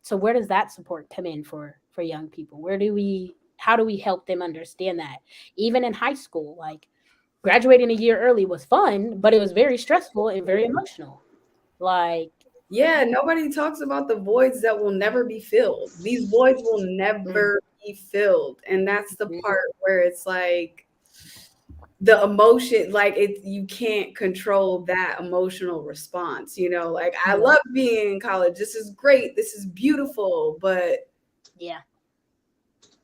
C: So where does that support come in for young people? How do we help them understand that? Even in high school, like, graduating a year early was fun, but it was very stressful and very emotional. Like,
D: yeah, nobody talks about the voids that will never be filled. These voids will never be filled. And that's the part where it's like the emotion, like you can't control that emotional response, you know, like I love being in college. This is great. This is beautiful. But
C: yeah,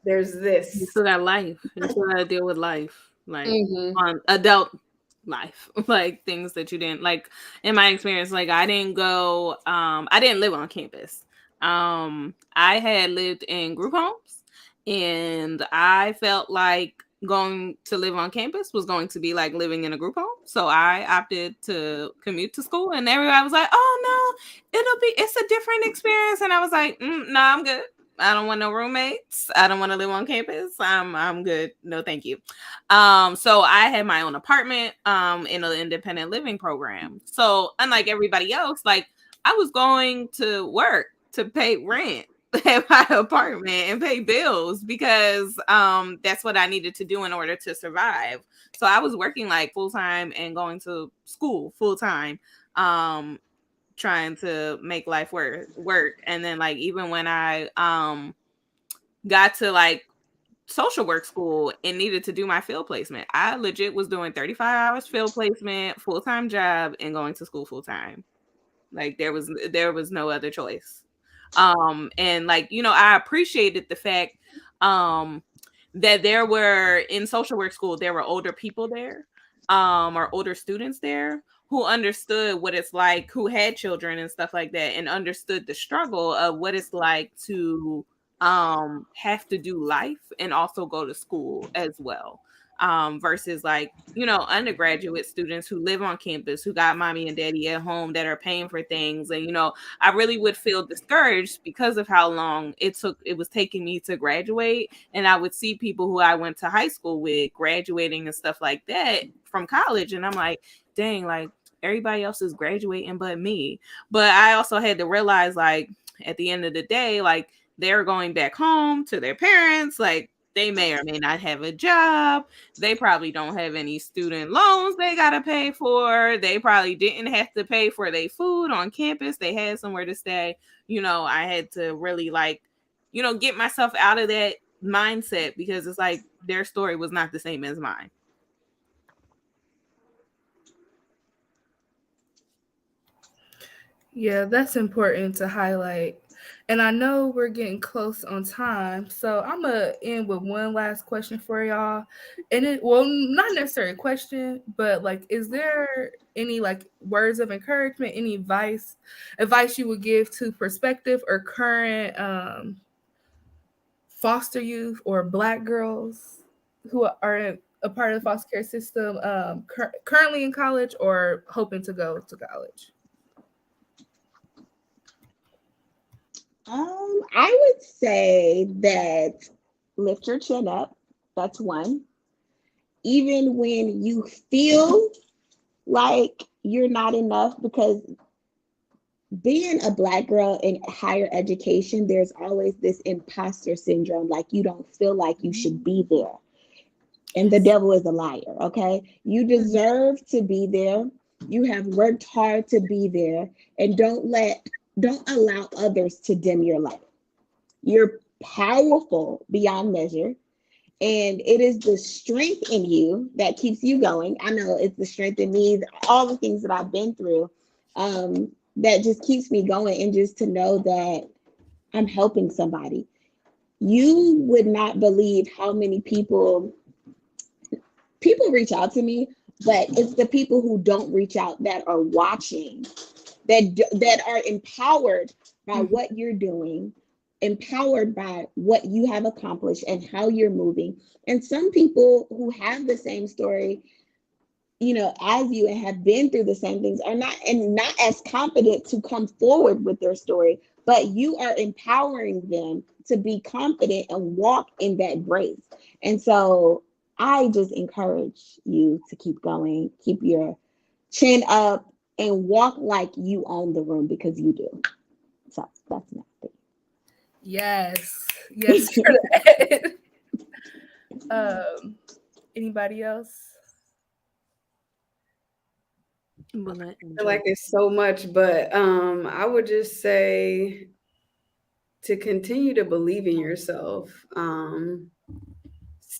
B: there's this. You still got life. You still got to deal with life, like on adult life, like things that you didn't like. In my experience, like I didn't live on campus. I had lived in group homes, and I felt like going to live on campus was going to be like living in a group home. So I opted to commute to school, and everybody was like, "Oh no, it's a different experience." And I was like, "No, I'm good. I don't want no roommates. I don't want to live on campus. I'm good. No, thank you." So I had my own apartment in an independent living program. So unlike everybody else, like I was going to work to pay rent at my apartment and pay bills because that's what I needed to do in order to survive. So I was working like full time and going to school full time. Trying to make life work. And then like even when I got to like social work school and needed to do my field placement, I legit was doing 35 hours field placement, full-time job, and going to school full-time. Like there was no other choice. And like, you know, I appreciated the fact that there were in social work school, there were older people there, or older students there who understood what it's like, who had children and stuff like that, and understood the struggle of what it's like to have to do life and also go to school as well. Versus like, you know, undergraduate students who live on campus, who got mommy and daddy at home that are paying for things. And, you know, I really would feel discouraged because of how long it was taking me to graduate. And I would see people who I went to high school with graduating and stuff like that from college. And I'm like, dang, like everybody else is graduating but me. But I also had to realize, like, at the end of the day, like they're going back home to their parents, like they may or may not have a job. They probably don't have any student loans they got to pay for. They probably didn't have to pay for their food on campus. They had somewhere to stay. You know, I had to really like, you know, get myself out of that mindset because it's like their story was not the same as mine.
A: Yeah, that's important to highlight. And I know we're getting close on time, so I'm going to end with one last question for y'all. And not necessarily a question, but like, is there any like words of encouragement, any advice you would give to prospective or current foster youth or Black girls who are a part of the foster care system, currently in college or hoping to go to college?
E: I would say that lift your chin up. That's one. Even when you feel like you're not enough, because being a Black girl in higher education, there's always this imposter syndrome, like you don't feel like you should be there. And the devil is a liar, okay? You deserve to be there. You have worked hard to be there, and don't allow others to dim your light. You're powerful beyond measure, and it is the strength in you that keeps you going. I know it's the strength in me, all the things that I've been through, that just keeps me going, and just to know that I'm helping somebody. You would not believe how many people reach out to me, but it's the people who don't reach out that are watching, that are empowered by what you're doing, empowered by what you have accomplished and how you're moving. And some people who have the same story, as you and have been through the same things are not as confident to come forward with their story, but you are empowering them to be confident and walk in that grace. And so I just encourage you to keep going, keep your chin up, and walk like you own the room, because you do. So that's my thing.
A: Yes for that. Anybody else?
D: I feel like it's so much, but I would just say to continue to believe in yourself.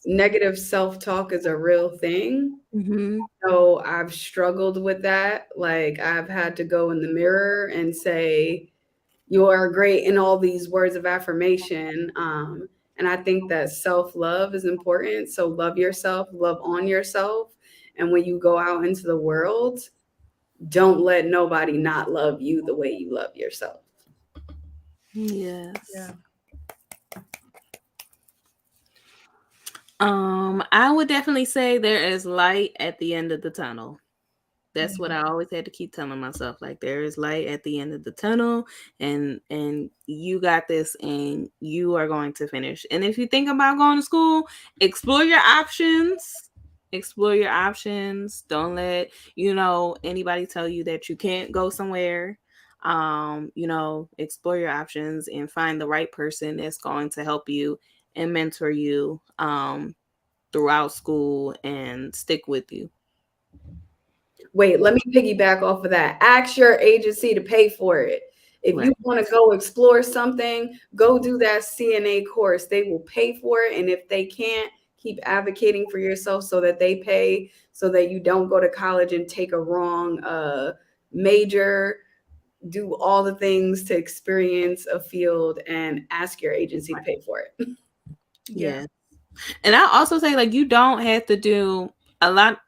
D: Negative self-talk is a real thing.
B: Mm-hmm.
D: So I've struggled with that. Like, I've had to go in the mirror and say, you are great, in all these words of affirmation. And I think that self-love is important. So love yourself, love on yourself. And when you go out into the world, don't let nobody not love you the way you love yourself.
B: Yes.
A: Yeah.
B: I would definitely say there is light at the end of the tunnel. That's what I always had to keep telling myself. Like, there is light at the end of the tunnel, and you got this, and you are going to finish. And if you think about going to school, explore your options. Don't let, anybody tell you that you can't go somewhere. Explore your options and find the right person that's going to help you and mentor you throughout school and stick with you.
D: Wait, let me piggyback off of that. Ask your agency to pay for it. If
B: Right.
D: you want to go explore something, go do that CNA course. They will pay for it. And if they can't, keep advocating for yourself so that they pay, so that you don't go to college and take a wrong major. Do all the things to experience a field, and ask your agency to pay for it.
B: Yeah. And I also say, like, you don't have to do a lot.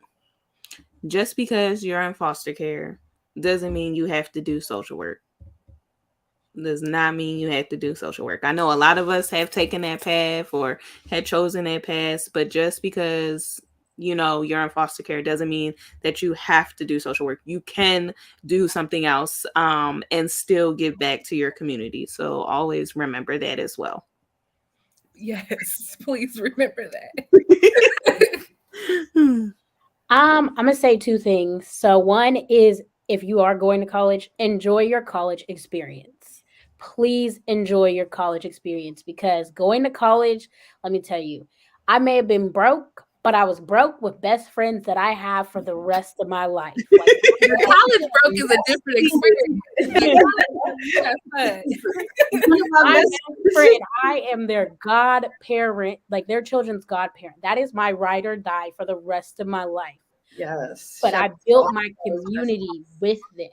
B: Just because you're in foster care doesn't mean you have to do social work. Does not mean you have to do social work. I know a lot of us have taken that path or had chosen that path, but just because you're in foster care doesn't mean that you have to do social work. You can do something else and still give back to your community. So always remember that as well.
A: Yes, please remember that.
C: I'm gonna say two things. So one is, if you are going to college, enjoy your college experience. Please enjoy your college experience, because going to college, let me tell you, I may have been broke, but I was broke with best friends that I have for the rest of my life. Like,
A: Your college broke is a different experience.
C: My best friend, I am their godparent, like their children's godparent. That is my ride or die for the rest of my life.
D: Yes.
C: But I built my community with them,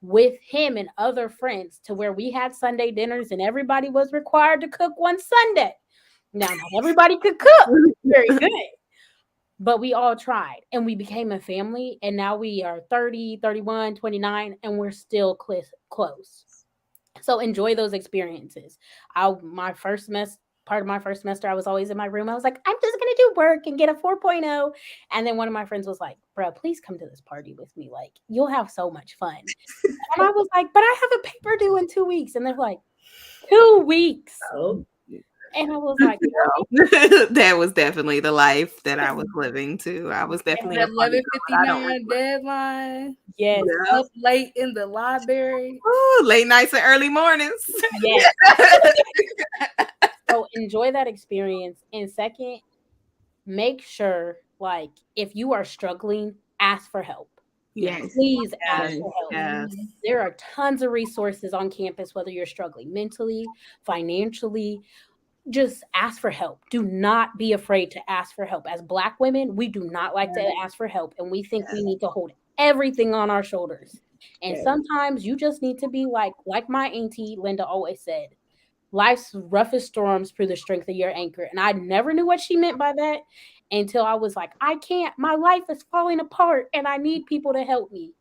C: with him and other friends, to where we had Sunday dinners and everybody was required to cook one Sunday. Now, not everybody could cook very good, but we all tried, and we became a family. And now we are 30, 31, 29, and we're still close. So enjoy those experiences. Part of my first semester, I was always in my room. I was like, I'm just going to do work and get a 4.0. And then one of my friends was like, bro, please come to this party with me. Like, you'll have so much fun. And I was like, but I have a paper due in 2 weeks. And they're like, 2 weeks.
D: Oh.
C: And I was like,
B: that was definitely the life that I was living too. I was definitely
A: That 11:59 deadline.
C: yes.
A: Up late in the library.
B: Ooh, late nights and early mornings.
C: Yes. So enjoy that experience. And second, make sure, like, if you are struggling, ask for help.
B: Yes.
C: Please ask for help.
B: Yes.
C: There are tons of resources on campus, whether you're struggling mentally, financially. Just ask for help. Do not be afraid to ask for help. As Black women, we do not like to ask for help, and we think we need to hold everything on our shoulders. And sometimes you just need to be like my auntie Linda always said, life's roughest storms prove the strength of your anchor. And I never knew what she meant by that until I was like, I can't. My life is falling apart, and I need people to help me.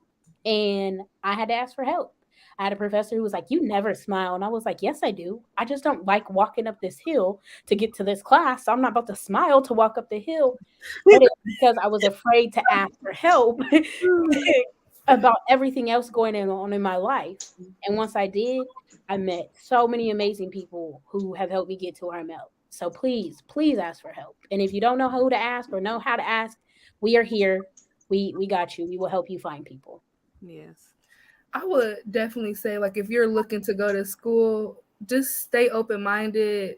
C: And I had to ask for help. I had a professor who was like, "You never smile." And I was like, "Yes, I do. I just don't like walking up this hill to get to this class. So I'm not about to smile to walk up the hill." But it's because I was afraid to ask for help about everything else going on in my life. And once I did, I met so many amazing people who have helped me get to where I'm at. So please, please ask for help. And if you don't know who to ask or know how to ask, we are here. We got you. We will help you find people.
B: Yes.
A: I would definitely say, like, if you're looking to go to school, just stay open-minded,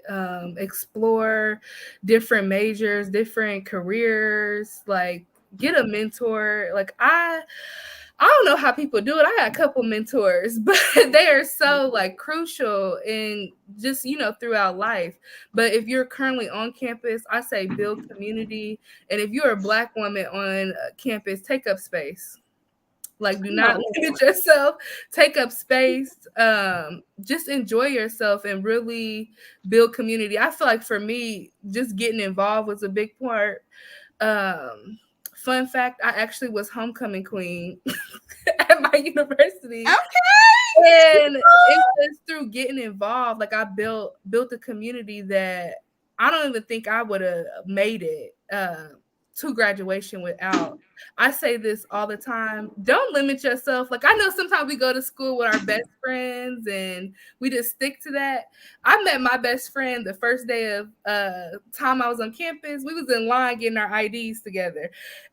A: explore different majors, different careers, like get a mentor. Like I don't know how people do it. I got a couple mentors, but they are so like crucial in just, throughout life. But if you're currently on campus, I say build community. And if you're a Black woman on campus, take up space. Like, do not limit yourself, take up space, just enjoy yourself and really build community. I feel like for me, just getting involved was a big part. Fun fact, I actually was homecoming queen at my university.
B: Okay.
A: And it was through getting involved, like I built a community that I don't even think I would have made it to graduation without. I say this all the time. Don't limit yourself. Like, I know sometimes we go to school with our best friends and we just stick to that. I met my best friend the first day of time I was on campus. We was in line getting our IDs together.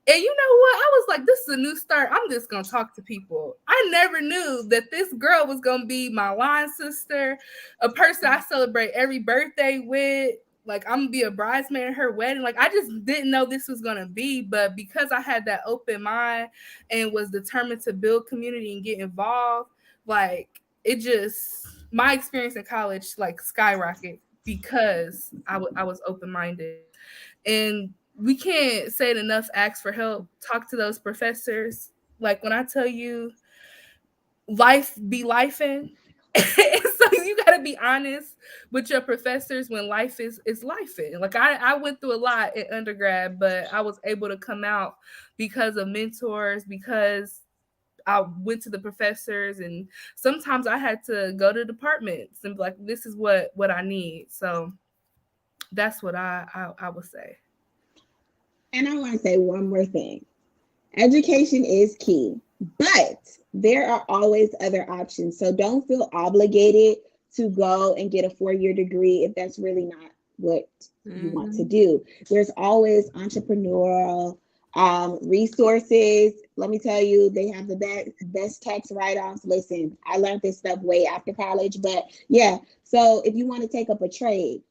A: And you know what? I was like, this is a new start. I'm just going to talk to people. I never knew that this girl was going to be my line sister, a person I celebrate every birthday with. Like, I'm gonna be a bridesmaid at her wedding. Like, I just didn't know this was gonna be, but because I had that open mind and was determined to build community and get involved, like my experience in college like skyrocket because I was open minded. And we can't say it enough. Ask for help. Talk to those professors. Like, when I tell you, life be lifing. So you got to be honest with your professors when life is life. Like I went through a lot in undergrad, but I was able to come out because of mentors, because I went to the professors, and sometimes I had to go to departments and be like, this is what I need. So that's what I would say.
E: And I want to say one more thing. Education is key, but there are always other options. So don't feel obligated to go and get a 4-year degree if that's really not what you want to do. There's always entrepreneurial resources. Let me tell you, they have the best tax write-offs. Listen, I learned this stuff way after college, but yeah. So if you want to take up a trade,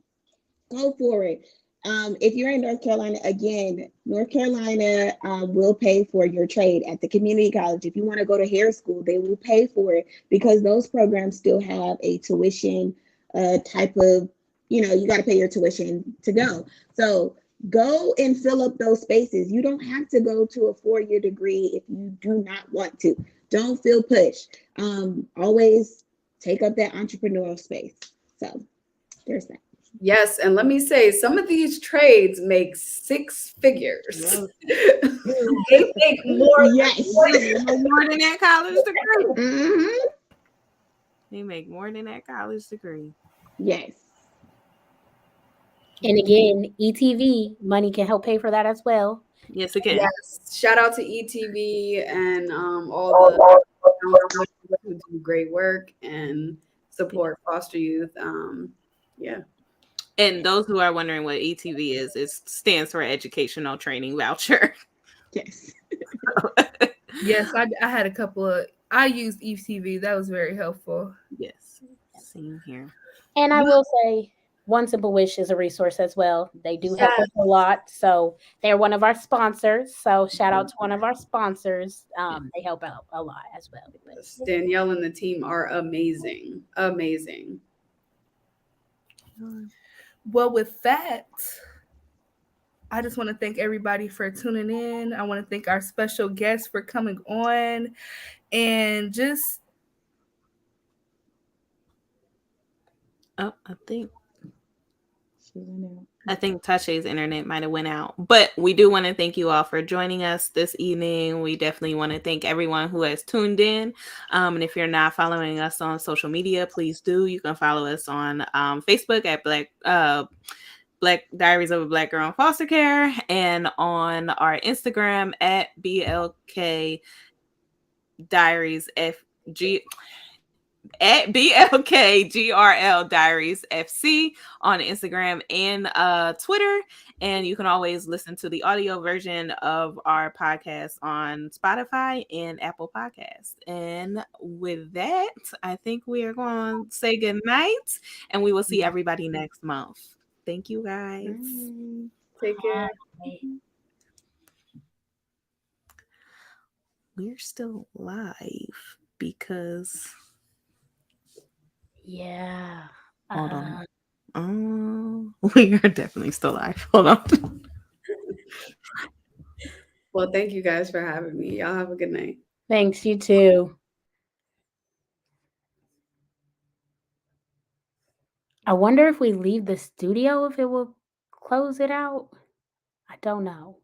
E: go for it. If you're in North Carolina, again, North Carolina will pay for your trade at the community college. If you want to go to hair school, they will pay for it because those programs still have a tuition type of, you got to pay your tuition to go. So go and fill up those spaces. You don't have to go to a 4-year degree if you do not want to. Don't feel pushed. Always take up that entrepreneurial space. So there's that.
D: Yes, and let me say, some of these trades make 6 figures. They make more.
E: Yes,
B: more than that college degree.
E: Mm-hmm.
B: They make more than that college degree.
E: Yes.
C: And again, ETV money can help pay for that as well.
B: Yes, again.
D: Yes, shout out to ETV and all the who do great work and support foster youth. Yeah.
B: And those who are wondering what ETV is, it stands for Educational Training Voucher.
E: Yes.
A: Yes, I had a couple of, I used ETV. That was very helpful.
B: Yes, same here.
C: And I will say, One Simple Wish is a resource as well. They do help us a lot. So they're one of our sponsors. So shout out to one of our sponsors. They help out a lot as well.
D: Danielle and the team are amazing. Amazing.
A: Well, with that, I just want to thank everybody for tuning in. I want to thank our special guests for coming on, and just
B: I think I think Tache's internet might have went out, but we do want to thank you all for joining us this evening. We definitely want to thank everyone who has tuned in. And if you're not following us on social media, please do. You can follow us on Facebook at Black Diaries of a Black Girl in Foster Care, and on our Instagram at BLK Diaries FG. At BLKGRL Diaries FC on Instagram and Twitter. And you can always listen to the audio version of our podcast on Spotify and Apple Podcasts. And with that, I think we are going to say good night, and we will see everybody next month. Thank you, guys.
D: Take care.
B: We're still live because...
C: Yeah.
B: Hold on. We are definitely still live. Hold on.
D: Well, thank you guys for having me. Y'all have a good night.
C: Thanks, you too. I wonder if we leave the studio, if it will close it out. I don't know.